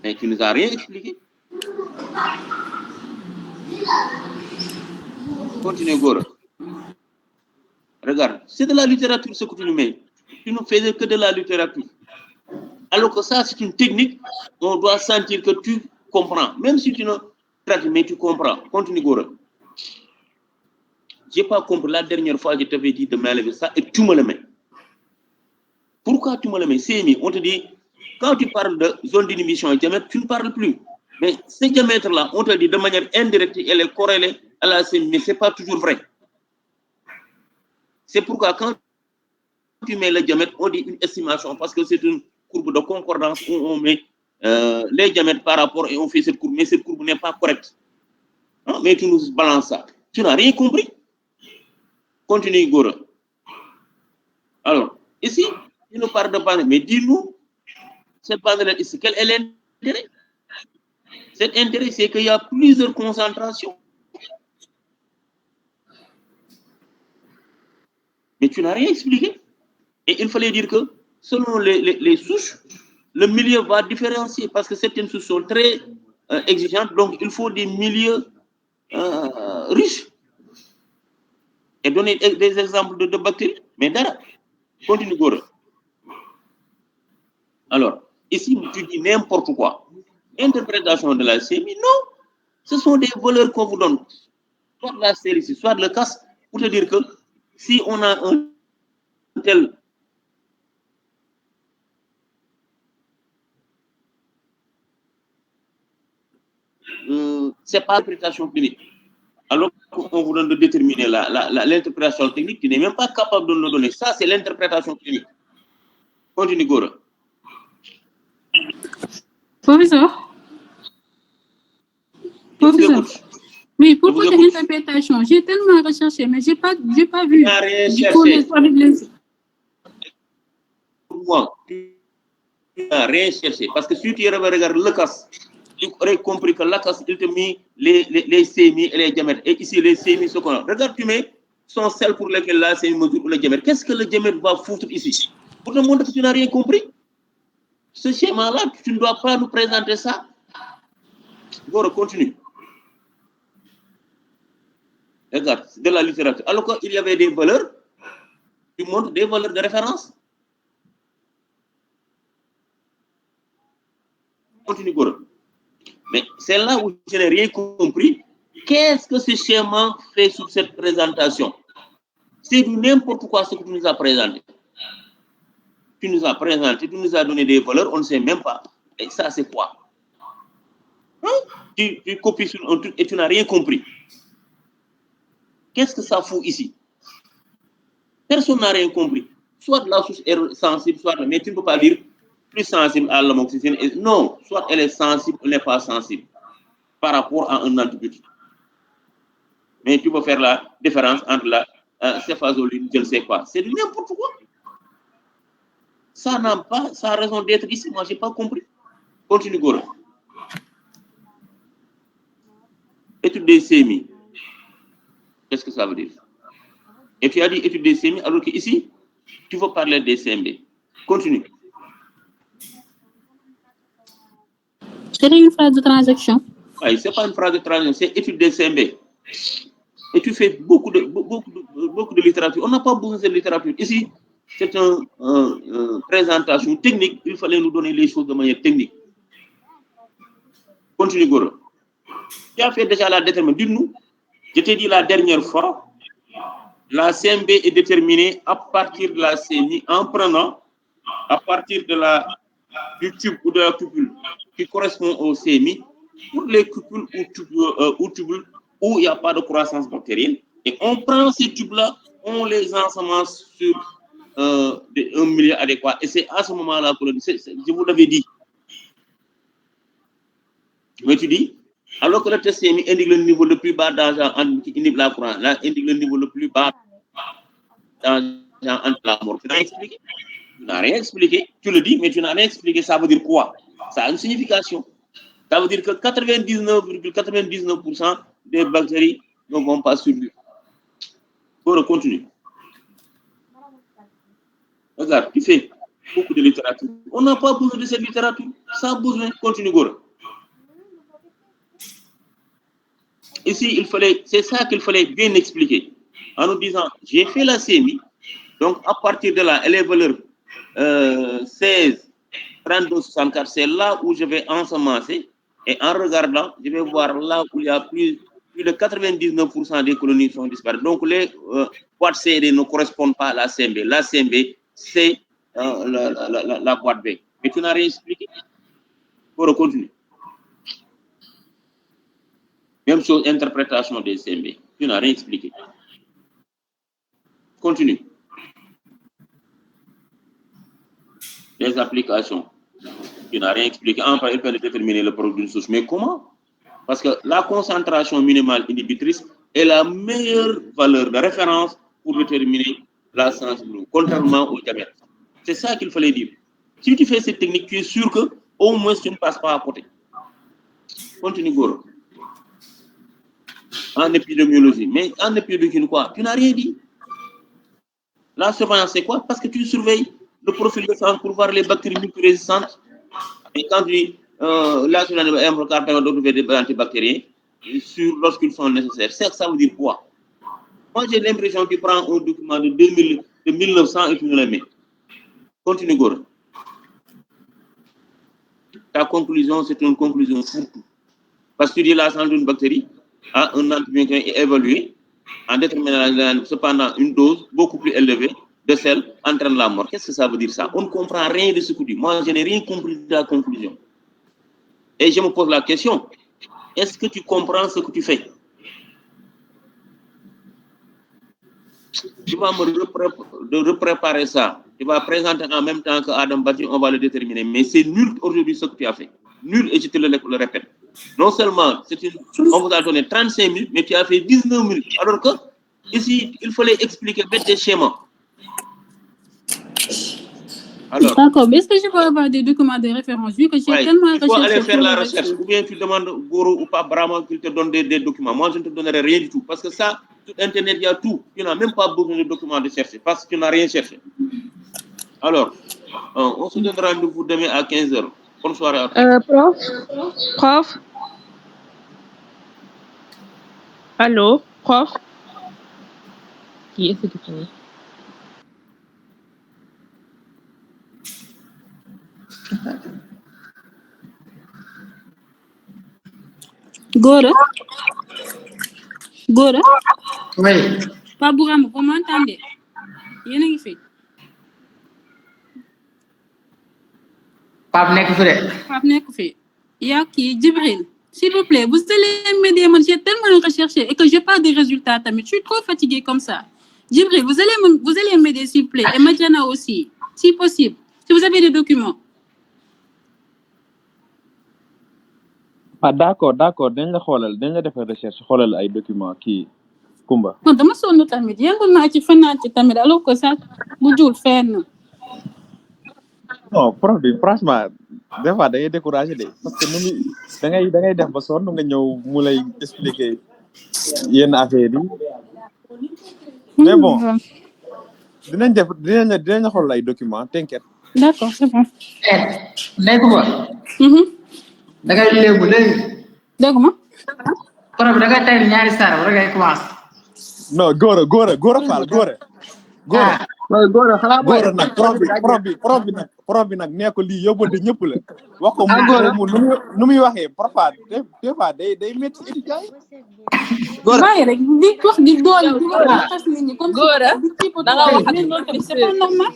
Mais tu ne nous as rien expliqué. Continuez, Goro. Regarde, c'est de la littérature ce que tu nous mets. Tu ne faisais que de la littérature. Alors que ça, c'est une technique, on doit sentir que tu comprends. Même si tu ne traites, mais tu comprends. Continue, Goro. Je n'ai pas compris. La dernière fois, je t'avais dit de m'enlever ça et tu me le mets. Pourquoi tu me le mets? C'est mis. On te dit, quand tu parles de zone d'inhibition et diamètre, tu ne parles plus. Mais ces diamètres-là, on te dit de manière indirecte, elle est corrélée à la CMI, mais ce n'est pas toujours vrai. C'est pourquoi quand tu mets le diamètre, on dit une estimation parce que c'est une courbe de concordance où on met les diamètres par rapport et on fait cette courbe, mais cette courbe n'est pas correcte. Non, mais tu nous balances ça. Tu n'as rien compris. Continue, Goro. Alors, ici, il nous parle de bande, mais dis-nous, cette bande-là ici, quel est l'intérêt? Cet intérêt, c'est qu'il y a plusieurs concentrations. Mais tu n'as rien expliqué. Et il fallait dire que selon les souches, le milieu va différencier parce que certaines souches sont très exigeantes, donc il faut des milieux riches. Et donner des exemples de bactéries. Mais d'ara, continue, Goro. Alors, ici, tu dis n'importe quoi. Interprétation de la CMI, non. Ce sont des valeurs qu'on vous donne. Soit la série, soit le CAS, pour te dire que si on a un tel c'est pas l'interprétation clinique. Alors qu'on vous donne de déterminer l'interprétation technique, tu n'es même pas capable de nous donner. Ça, c'est l'interprétation clinique. Continue, Goro. Professeur. Oui, pour votre interprétation, j'ai tellement recherché, mais j'ai pas vu. Tu n'as rien cherché. Pour moi, tu n'as rien cherché. Parce que si tu regardes le cas, tu aurais compris que la casse, il te met les CMI et les diamètres. Et ici, les CMI, ce qu'on a. Regarde, tu mets sont celles pour lesquelles là, c'est une mesure pour le diamètre. Qu'est-ce que le diamètre va foutre ici? Pour te montrer que tu n'as rien compris. Ce schéma-là, tu ne dois pas nous présenter ça. Bon, continue. Regarde, de la littérature. Alors qu'il y avait des valeurs, tu montres des valeurs de référence. Continue, Goro. Mais c'est là où je n'ai rien compris. Qu'est-ce que ce schéma fait sur cette présentation? C'est du n'importe quoi ce que tu nous as présenté. Tu nous as présenté, tu nous as donné des valeurs, on ne sait même pas. Et ça, c'est quoi? Hein? Tu copies sur un truc et tu n'as rien compris. Qu'est-ce que ça fout ici? Personne n'a rien compris. Soit la source est sensible, soit... Mais tu ne peux pas dire plus sensible à l'amoxicilline. Non, soit elle est sensible, elle n'est pas sensible par rapport à un antibiotique. Mais tu peux faire la différence entre la céphalosporine, je ne sais quoi. C'est n'importe quoi. Ça n'a pas sa raison d'être ici. Moi, je n'ai pas compris. Continue, Gora. Étude des CMI. Qu'est-ce que ça veut dire? Et tu as dit étude des CMI, alors qu'ici, tu veux parler des CMB. Continue. C'est une phrase de transaction. Oui, ce n'est pas une phrase de transaction, c'est étude des CMB. Et tu fais beaucoup de littérature. On n'a pas besoin de littérature. Ici, c'est une présentation technique. Il fallait nous donner les choses de manière technique. Continue, Goro. Tu as fait déjà la détermination. Dis-nous, je t'ai dit la dernière fois, la CMB est déterminée à partir de la CMI en prenant à partir du tube ou de la cupule qui correspond au CMI pour les cupules ou tubules où il n'y a pas de croissance bactérienne. Et on prend ces tubes-là, on les ensemence sur un milieu adéquat. Et c'est à ce moment-là que je vous l'avais dit. Mais tu dis, alors que le test CMI indique le niveau le plus bas d'argent qui inhibe la croissance, là, indique le niveau le plus bas d'argent entre la mort. Tu n'as expliqué? Tu n'as rien expliqué. Tu le dis, mais tu n'as rien expliqué. Ça veut dire quoi? Ça a une signification. Ça veut dire que 99,99% des bactéries ne vont pas survivre. On continue. Regarde, tu fais beaucoup de littérature. On n'a pas besoin de cette littérature. Ça a besoin. Continue, Gora. Ici, c'est ça qu'il fallait bien expliquer. En nous disant, j'ai fait la CMI. Donc, à partir de là, elle est valeur 16, 32, 64. C'est là où je vais ensemencer. Et en regardant, je vais voir là où il y a plus de 99% des colonies sont disparues. Donc, les boîtes CD ne correspondent pas à la CMB. La CMB, c'est la boîte B. Mais tu n'as rien expliqué. Pour continuer. Même chose, interprétation des CMB. Tu n'as rien expliqué. Continue. Les applications. Tu n'as rien expliqué. Enfin, il peut déterminer le produit d'une source. Mais comment? Parce que la concentration minimale inhibitrice est la meilleure valeur de référence pour déterminer la sensibilité, contrairement au diabète. C'est ça qu'il fallait dire. Si tu fais cette technique, tu es sûr que au moins tu ne passes pas à côté. Continue, Goro. En épidémiologie. Mais en épidémiologie, quoi? Tu n'as rien dit. La surveillance, c'est quoi? Parce que tu surveilles le profil de sang pour voir les bactéries multirésistantes. Et quand tu dis la surveillance permet de trouver des antibactériens lorsqu'ils sont nécessaires, ça veut dire quoi? Moi, j'ai l'impression que tu prends un document de 1900 et tu nous le mets. Continue, Goro. Ta conclusion, c'est une conclusion fourre-tout. Parce que tu dis la santé d'une bactérie, un antibiotique est évalué en déterminant cependant une dose beaucoup plus élevée de sel entraîne la mort. Qu'est-ce que ça veut dire ça? On ne comprend rien de ce que tu dis. Moi, je n'ai rien compris de la conclusion. Et je me pose la question, est-ce que tu comprends ce que tu fais? Tu vas me repréparer ça. Tu vas présenter en même temps que Adam Bati, on va le déterminer. Mais c'est nul aujourd'hui ce que tu as fait. Nul, et je te le répète. Non seulement on vous a donné 35 minutes, mais tu as fait 19 minutes. Alors que ici, il fallait expliquer, mettre des schémas. Alors, d'accord, mais est-ce que je peux avoir des documents de référence vu que j'ai tellement il faut recherché aller faire pour la le recherche. recherche. Ou bien tu demandes Goro ou pas Brahma qu'il te donne des documents. Moi, je ne te donnerai rien du tout. Parce que ça, sur Internet, il y a tout. Tu n'as même pas besoin de documents de chercher parce que tu n'as rien cherché. Alors, on se donne rendez-vous demain à 15h. Bonne soirée à tous. Prof. Allô, prof. Qui est-ce qui finit? Gora. Oui. Pas Bourama, vous m'entendez? Yéen a ngi fi. Pape nekk fi de. Pape nekk fi. Yaa kii Djibril. S'il vous plaît, vous allez m'aider. Moi, j'ai tellement recherché et que j'ai pas de résultats. Je suis trop fatiguée comme ça. Djibril, vous allez m'aider, s'il vous plaît. Et Madiana aussi, si possible. Si vous avez des documents. Ah d'accord dañ la defal recherche xoolal ay documents kii Kumba. Non, dama sonn tamit yëngu naa ci fanaan ci tamit alors que ça bu jul fenn. Non prof bi franchement des fois da ngay découragé de parce que nu muy da ngay def ba sonn nga ñëw mu lay expliquer yenn affaire yi mais bon dinañ la xoolal ay documents t'inquiète. D'accord, c'est bon. Nekk fa. Da ngay léegu léegi. Dégg ma. Prof bi da ngay tayal ñaari saar wala ngay commencé. Non Gora Fall Gora. Mooy Gora xanaa mooy. Gora nag prof bi nag nee ko lii yóbbante ñëpp la. wax ko mu nu muy waxee parfois des fois day métti étudiant yi. Gora bàyyi rek di wax di doole di wax di xas nit ñi comme Gora da nga wax ak c'est pas normal.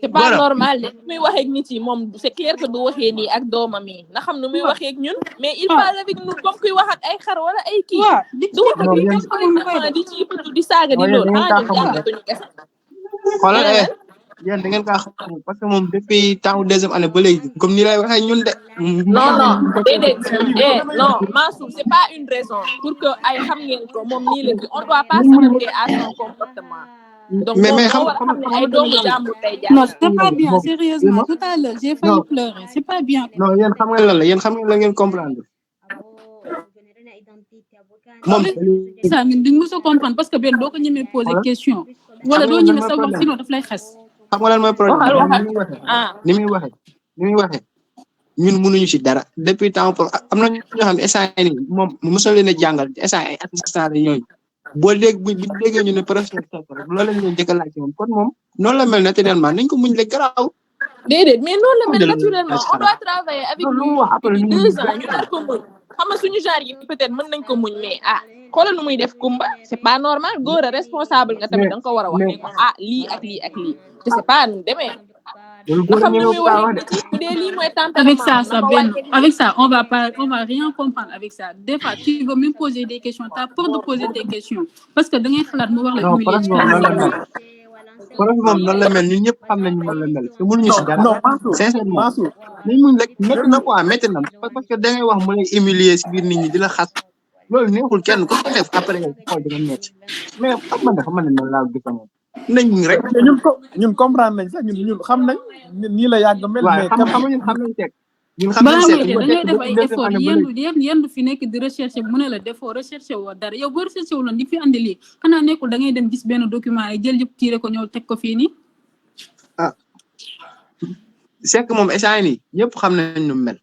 c'est pas normal de muy waxee ak nit yi moom c'est clair que du waxee nii ak doomam yi na xam nu muy waxee ak ñun mais il parle avec nous comme kuy wax ak ay xar wala ay kii du wax ak ñun comme di ci yëpp di saaga di loolu xanaa ñun jàngatuñu kese. xoolal yéen da ngeen kaa xam parce que moom depuis temps deuxième année ba léegi comme ni lay waxee ñun de. non déedéet non Mansour c'est pas une raison pour que ay xam ngeen ko moom nii la on doit pas s'adapter à son comportement. Donc mais xam ay doomu jàmbur tey jaar. Non, c'est pas bien, sérieusement. Tout à l'heure, j'ai failli pleurer. C'est pas bien. non yéen xam nga lan la yéen xam nga la ngeen comprendre. moom ça ñun duñ mës a comprendre parce que benn doo ko ñemee poser question. wala doo ñemee sa wax sinon daf lay xas. xam nga lan mooy problème ni muy waxee ñun mënuñu ci dara depuis temps pour am na ñoo xam ne instant yii nii moom mosoo leen a jàngal instant ay assistant ñooñu boo dégg bu déggee ñu ne professeur loolu la ñu njëkk a laaj moom kon moom noonu la mel naturellement nañ ko muñ le garaaw. déedéet mais noonu la mel naturellement on doit travailler avec lui depuis 2 ans ñu nar ko muñ xam nga suñu genre yi peut-être mën nañ ko muñ mais xoolal nu muy def Kumba c'est pas normal góor a responsable nga tamit da nga ko war a wax ne ko lii ak lii ak lii te c'est pas nu demee nga xam nu muy waxee bu dee lii mooy tempérament avec ça on va rien comprendre avec ça des fois tu veux même poser des questions t'as peur de poser tes questions parce que da ngay xalaat mu wax la projet moom noonu la mel ñun ñëpp xam nañu noonu la mel te mënuñu si dara. non sincèrement nañ muñ rek métti na quoi métti na parce que da ngay wax mu lay humilier si biir nit ñi di la xas loolu neexul kenn ku ko def après xool dina métti mais xam nga ne noonu laa gis moom nañ rek. ñun comprendre nañ sax ñun xam nañ nii la yàgg mel. mais xam nañ teg. ñun xam balaa nañ ngay def da ngay def ay effort yendu fi nekk di recherche mu ne la defoo recherche woo dara yow boo recherche wu loon di fi andi lii xanaa nekkul da ngay dem gis benn document yi jël yëpp tiire ko ñëw teg ko fii nii. c'est que moom instant nii ñëpp xam nañ nu mel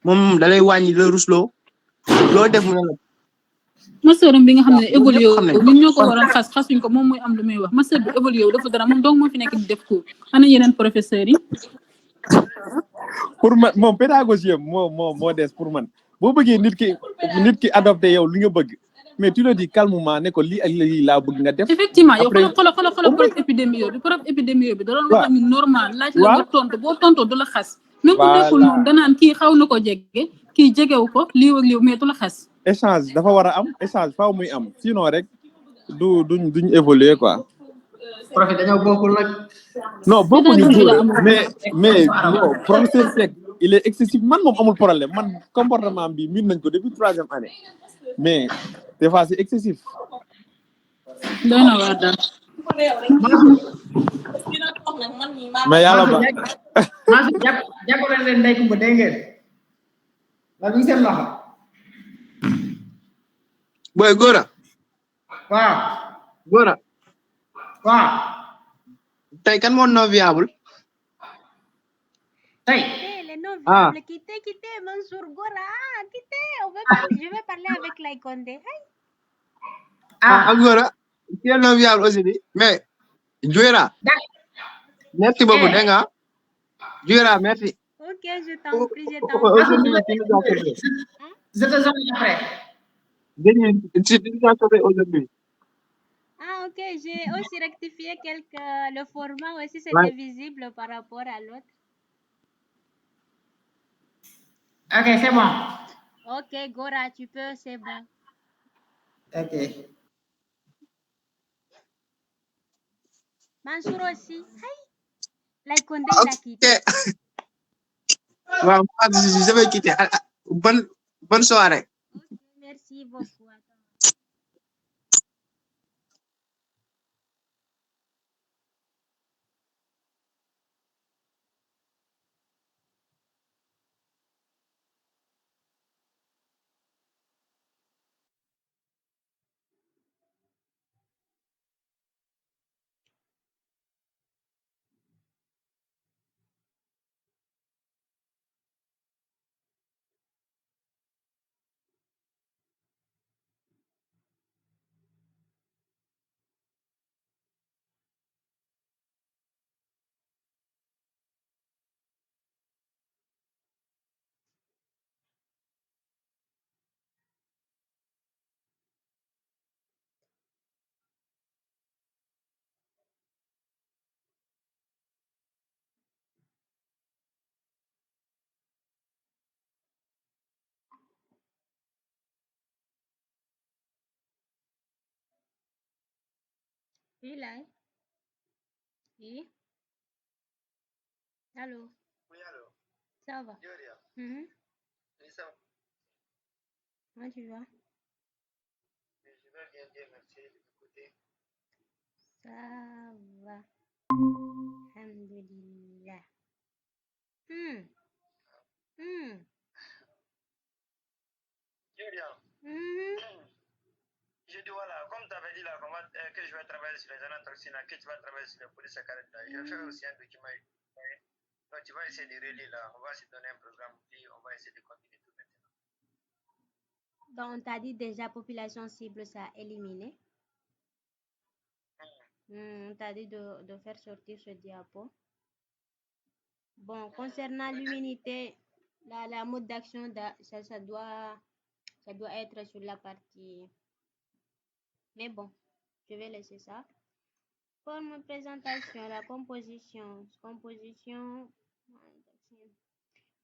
moom da lay wàññi la rusloo loo def mu ne la. master bi nga xam ne évolué wu ñun ñoo ko waroon xasuñ ko moom muy am lu muy wax master bi évolué wu dafa dara moom donc moo fi nekk di def cours ana yeneen professeurs yi. pour man moom pédagogie moo des pour man boo bëggee nit ki adopté yow li nga bëgg mais tu le dis calmement ne ko lii ak lii laa bëgg nga def. effectivement yow xoolal prof épidémie bi da doon wax tamit normal laaj la nga tontu boo tontoo du la xas. même bu nekkul noonu danaan kii xaw na ko jege kii jegewu ko lii ak lii mais du la xas. échange dafa war a am échange faaw muy am sinon rek duñ évoluer quoi. prof dañoo bokkul nag. non bokkuñu mais non professeur Seck il est excessif man moom amul problème man comportement bi miin nañ ko depuis 3e année mais des fois c'est excessif. doy na waar daal. mais yàlla ba maa si jàppale leen ndey kumba dégg ngeen la mi ngi seen loxo boy Gora waaw Gora waaw tey kan moo non viable tey Les non ah viables, quittez, Mansour Gora, quittez, je vais parler avec Laikondé. ah Gora tu es non viable aussi di mais Jouera merci beaucoup dégg nga Jouera merci Ok, je t'en prie, je t'en aujourd'hui prie. tu nous as sauvé je te sonne après tu nous as sauvé aujourd'hui Ah, ok, j'ai aussi rectifié le format aussi, ouais. c'était visible par rapport à l'autre. ok c'est bon Ok, Gora, tu peux, c'est bon. ok Mansour aussi. Hi. Laikondé, il a ok quitté. waaw je vais quitter bonne soirée Ok, merci beaucoup. Attends. Oui, là. Oui. Allô. Oui, allô. Ça va. Mhm. Oui, ça va. Comment tu vas? Je vais bien dire merci de mon côté. Ça va. Alhamdulillah. Hmm. Hmm. Julia, Mhm. je dis voilà, comme tu avais dit là que je vais travailler sur les anatoxines, que tu vas travailler sur les polysaccharides là, je fais aussi un document. Donc, tu vas essayer de relire là, on va se donner un programme, puis on va essayer de continuer tout maintenant. Donc, on t'a dit déjà population cible, ça a éliminé. On t'a dit de faire sortir ce diapo. Bon, concernant l'immunité, la mode d'action, ça doit être sur la partie. Mais bon, je vais laisser ça. Forme présentation, la composition.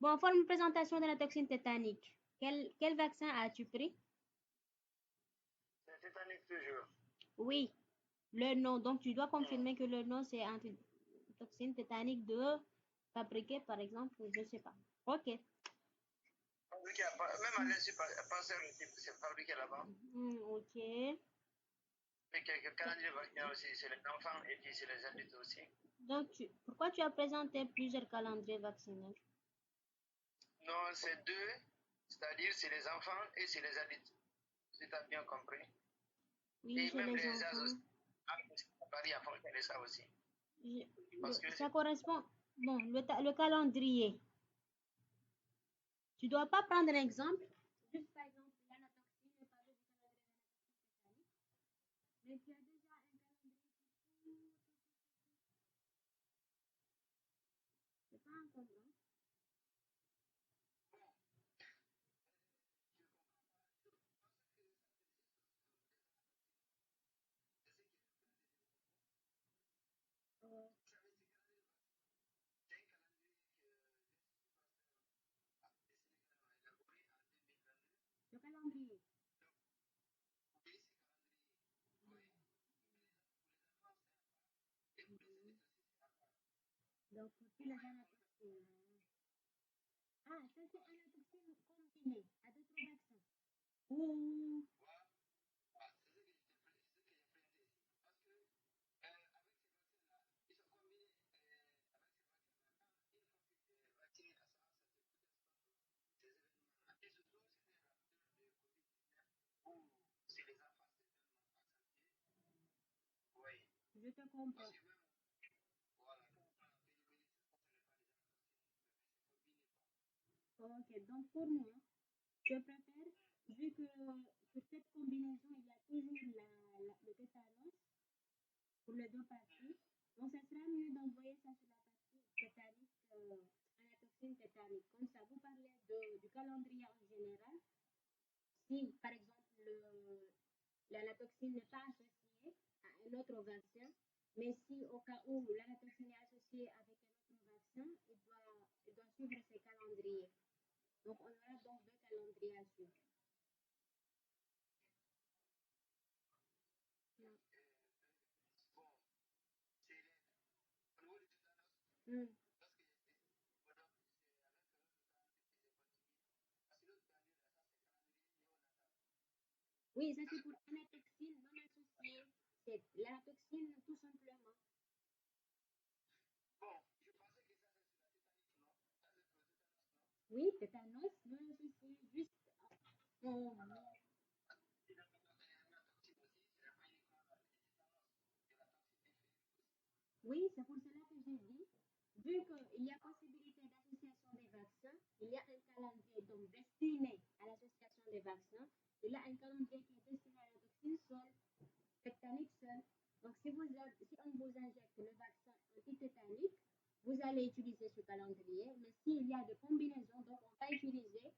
Bon, forme présentation de la toxine tétanique. Quel vaccin as-tu pris? C'est tétanique toujours. Oui, le nom. Donc, tu dois confirmer que le nom, c'est toxine tétanique de fabriqué, par exemple, je ne sais pas. Ok. Même à l'insupère, c'est fabriqué là-bas. Ok. Et quelques calendriers vaccinaux aussi, c'est les enfants et puis c'est les adultes aussi. Donc, pourquoi tu as présenté plusieurs calendriers vaccinaux? Non, c'est deux, c'est-à-dire c'est les enfants et c'est les adultes. Si tu as bien compris. Oui, et c'est même les les enfants. à Paris en fonction de ça aussi. Parce que Ça correspond. Bon, le calendrier. Tu dois pas prendre un exemple. Juste par exemple, l'anatoxine, le parler du calendrier. Mais tu as déjà un calendrier. C'est pas un problème. Le calendrier. Donc, pour les anatoxines. Ah, ça c'est anatoxine combinée à d'autres vaccins. Ou je te comprends. Ok, donc pour moi, je préfère, vu que sur cette combinaison, il y a toujours le tétanos pour les deux parties, donc ça sera mieux d'envoyer ça sur la partie tétanique, anatoxine tétanique. Comme ça, vous parlez du calendrier en général. Si, par exemple, l'anatoxine n'est pas associée à un autre vaccin, mais si au cas où l'anatoxine est associée avec un autre vaccin, il doit suivre ces calendriers. Donc, on aura donc deux calendriers à suivre. Mm. Oui, ça c'est pour anatoxine non associée. C'est l'anatoxine tout simplement. Oui, tétanos non associé, juste. on- Oui, c'est pour cela que j'ai dit, vu qu'il y a possibilité d'association des vaccins, il y a un calendrier donc destiné à l'association des vaccins, il y a un calendrier qui est destiné à la toxine seule, tétanique seule. Donc, si on vous injecte le vaccin antitétanique, vous allez utiliser ce calendrier, mais s'il y a des combinaisons, donc on va utiliser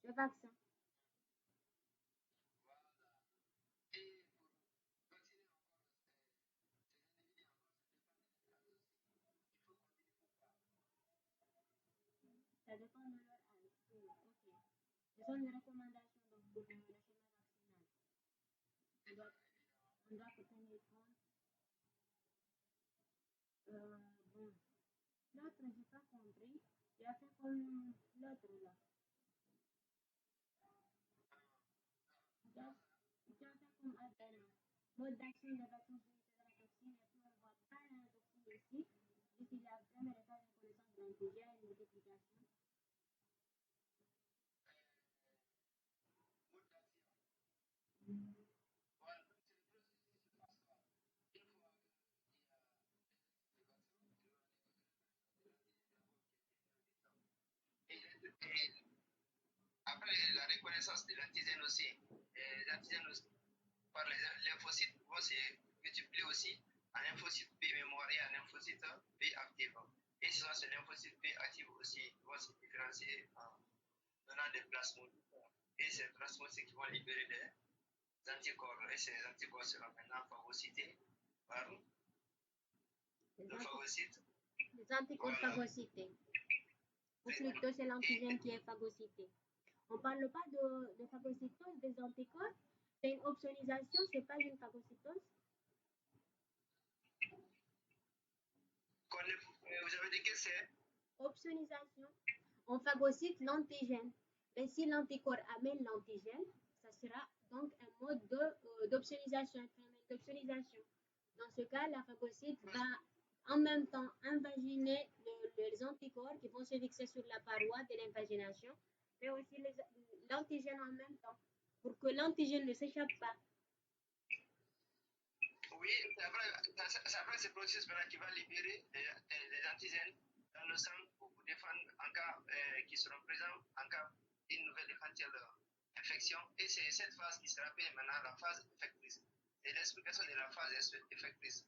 ce vaccin. Ça dépend de leur âge. Oui, ok. Ce sont les recommandations donc, pour le schéma vaccinal. On doit tenir compte. Bon, l'autre, je n'ai pas compris. Il a fait comme l'autre là. Il a fait comme Adèle. Mode d'action de la sensibilité de la toxine, et puis on ne voit pas la toxine ici. Juste il y a vraiment l'état de connaissance de l'antigène, une multiplication. Après la reconnaissance de l'antigène aussi, les antigènes aussi, par les lymphocytes vont se multiplier aussi en lymphocytes B mémoriel et en lymphocytes B actifs. Et ce sont ces lymphocytes B actifs aussi vont se différencier en donnant des plasmodes. Et ces plasmodes, c'est qui vont libérer des anticorps. Et ces anticorps seront maintenant phagocytés par le phagocyte. Les anticorps phagocytés. Ou plutôt, c'est l'antigène qui est phagocyté. On ne parle pas de phagocytose des anticorps. C'est une opsonalisation, ce n'est pas une phagocytose. Vous avez dit que c'est Opsonalisation. On phagocyte l'antigène. Mais si l'anticorps amène l'antigène, ça sera donc un mode d'opsonalisation, un phénomène d'opsonalisation. Dans ce cas, la phagocyte va en même temps invaginer les anticorps qui vont se fixer sur la paroi de l'invagination, mais aussi l'antigène en même temps, pour que l'antigène ne s'échappe pas. Oui, c'est après ce processus qui va libérer les antigènes dans le sang pour défendre en cas qui seront présents en cas d'une nouvelle éventuelle infection. Et c'est cette phase qui sera appelée maintenant la phase effectrice. C'est l'explication de la phase effectrice.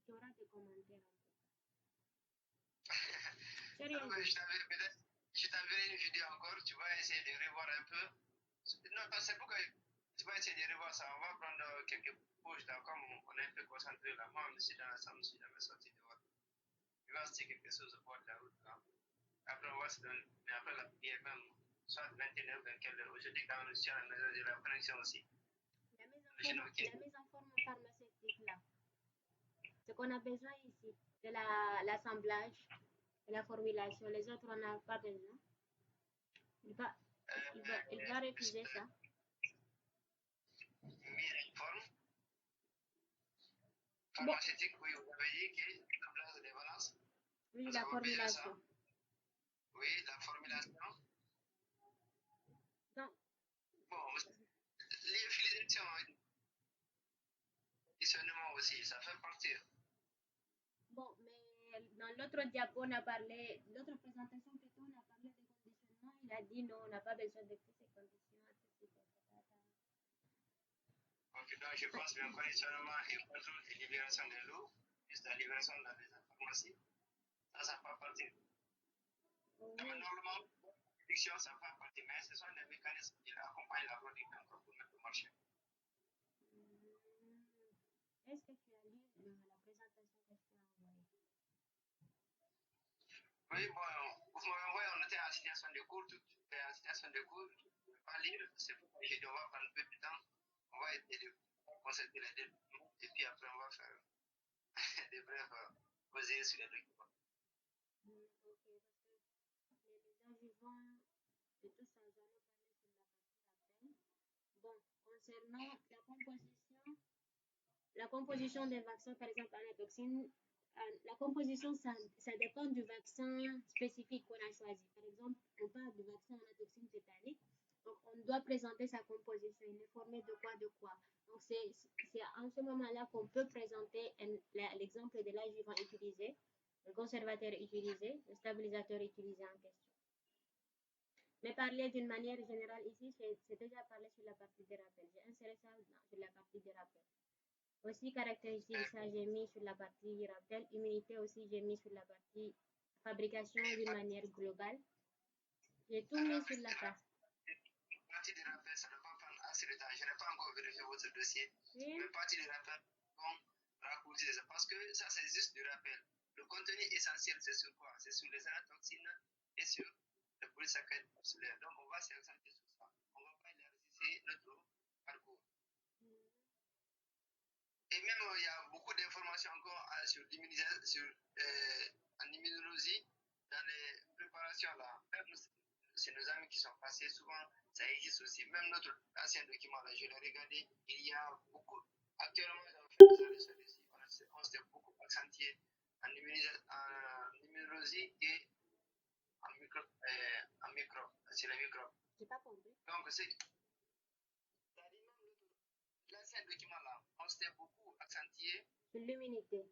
Tu auras des commentaires en tout cas. Je t'enverrai une vidéo encore, tu vas essayer de revoir un peu. Non, c'est pourquoi tu vas essayer de revoir ça. On va prendre quelques pauses là, comme on est un peu concentré là. Moi, je suis dans la salle, je suis jamais sorti dehors. Il va se dire quelque chose au bord de la route là. Après, on va se donner, mais après la prière même, soit 21h ou 24h. Aujourd'hui, quand on est à la maison de la connexion aussi. La mise en forme pharmaceutique là. Ce qu'on a besoin ici, de l'assemblage, de la formulation. Les autres, on n'a pas besoin. Il va refuser ça. Mise en forme. Pharmaceutique, oui, vous avez dit que l'assemblage des balances. Oui, Nous la avons besoin de ça. formulation. Oui, la formulation. Donc, Bon, l'utilisation, conditionnement aussi, ça fait partie. bon, mais dans l'autre diapo, on a parlé, l'autre présentation plutôt, on a parlé de conditionnement. Il a dit non, on n'a pas besoin de toutes ces conditions. Ok, donc je pense que le conditionnement et contrôle et libération de l'eau, juste la libération de la pharmacie, ça fait partie. Mais normalement, la production, ça fait partie, mais ce sont les mécanismes qui accompagnent la production pour mettre au marché. Est-ce que tu as lu la présentation que je t'ai envoyée? Oui, bon, vous m'avez envoyé, on était en situation de cours, tout est en situation de cours, je ne peux pas lire, c'est pourquoi j'ai dit on va prendre un peu de temps, on va essayer de concerter les deux documents, et puis après on va faire des brèves posées sur les documents. Ok, parce que les adjuvants et tout ça, j'en ai parlé sur la partie rappel. Bon, concernant la composition des vaccins, par exemple, anatoxine, la composition, ça dépend du vaccin spécifique qu'on a choisi. Par exemple, on parle du vaccin anatoxine tétanique. Donc, on doit présenter sa composition. Il est formé de quoi? Donc, c'est en ce moment-là qu'on peut présenter l'exemple de l'adjuvant utilisé, le conservateur utilisé, le stabilisateur utilisé en question. Mais parler d'une manière générale ici, c'est déjà parlé sur la partie des rappels. J'ai inséré ça sur la partie des rappels. Aussi, caractéristiques, ça j'ai mis sur la partie rappel. Immunité aussi, j'ai mis sur la partie fabrication d'une manière globale. J'ai tout mis sur la partie. Partie des rappels, ça ne va pas prendre assez de temps. Je n'ai pas encore vérifié votre dossier. Oui. Mais partie des rappels, bon, raccourcir ça. Parce que ça, c'est juste du rappel. Le contenu essentiel, c'est sur quoi? C'est sur les anatoxines et sur le polysaccharides capsulaires. Donc, on va s'accentrer sur ça. On ne va pas élargir notre parcours. Et même, il y a beaucoup d'informations encore sur l'immunisation, en immunologie, dans les préparations là. Même c'est nos amis qui sont passés, souvent ça existe aussi. Même notre ancien document là, je l'ai regardé, il y a beaucoup. Actuellement, on fait des recherches ici. On s'est beaucoup accentué en immunologie et en microbe. C'est les microbes. J'ai pas compris. Donc, c'est. L'ancien document là, on s'est beaucoup accentué Sur l'immunité.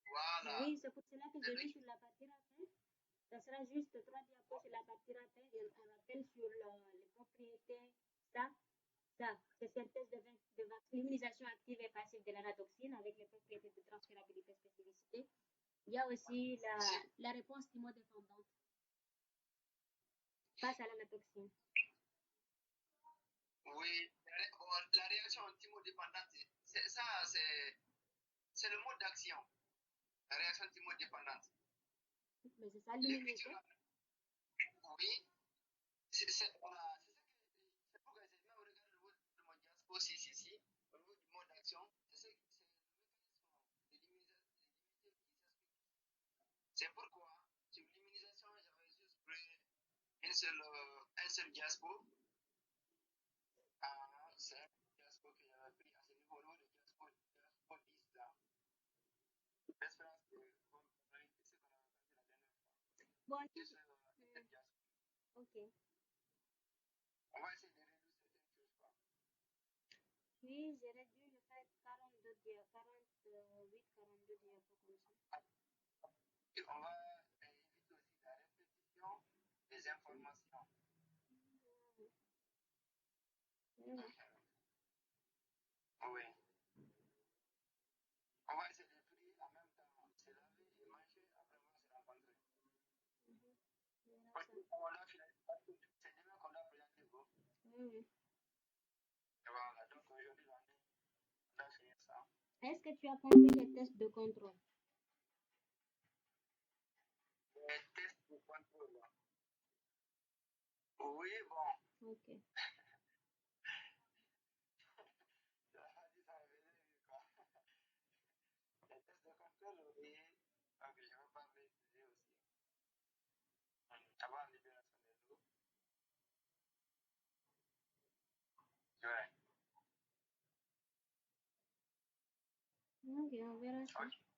Voilà. Oui, c'est pour cela que j'ai mis sur la partie rappel. Ça sera juste 3 diapos sur la partie rappel et un rappel sur les propriétés. Ça, c'est synthèse de l'immunisation active et passive de l'anatoxine avec les propriétés de transférabilité et spécificité. Il y a aussi la réponse thymodépendante face à l'anatoxine. Oui, la réaction thymodépendante, c'est le mode d'action. La réaction thymodépendante. Mais c'est ça l'immunité. Oui, c'est pourquoi j'ai même regardé le mode de mon diapo aussi, au niveau du mode d'action, c'est le mécanisme de l'immunisation qui s'explique. C'est pourquoi sur l'immunisation, j'avais juste pris un seul diapo. C'est un diapo que j'avais pris à ce niveau, au niveau du diapo 10 là. L'espérance de complémentarité, c'est ce qu'on a entendu la dernière fois. Bon, ok. On va essayer de réduire certaines choses, quoi. Oui, j'ai réduit le fait 48, 42 diapos comme ça. Et on va éviter aussi la répétition des informations. Oui. On va essayer de prier en même temps, se laver et manger, après on va se rencontrer. On a fini. C'est demain qu'on doit présenter vous. Oui. Voilà, donc aujourd'hui, on a fini ça. Est-ce que tu as compris les tests de contrôle? Les tests de contrôle. Oui, bon. Ok. de contrôle, oui, ok, je vais parler de aussi. Avant libération de l'eau. Ouais. Ok, on verra ça.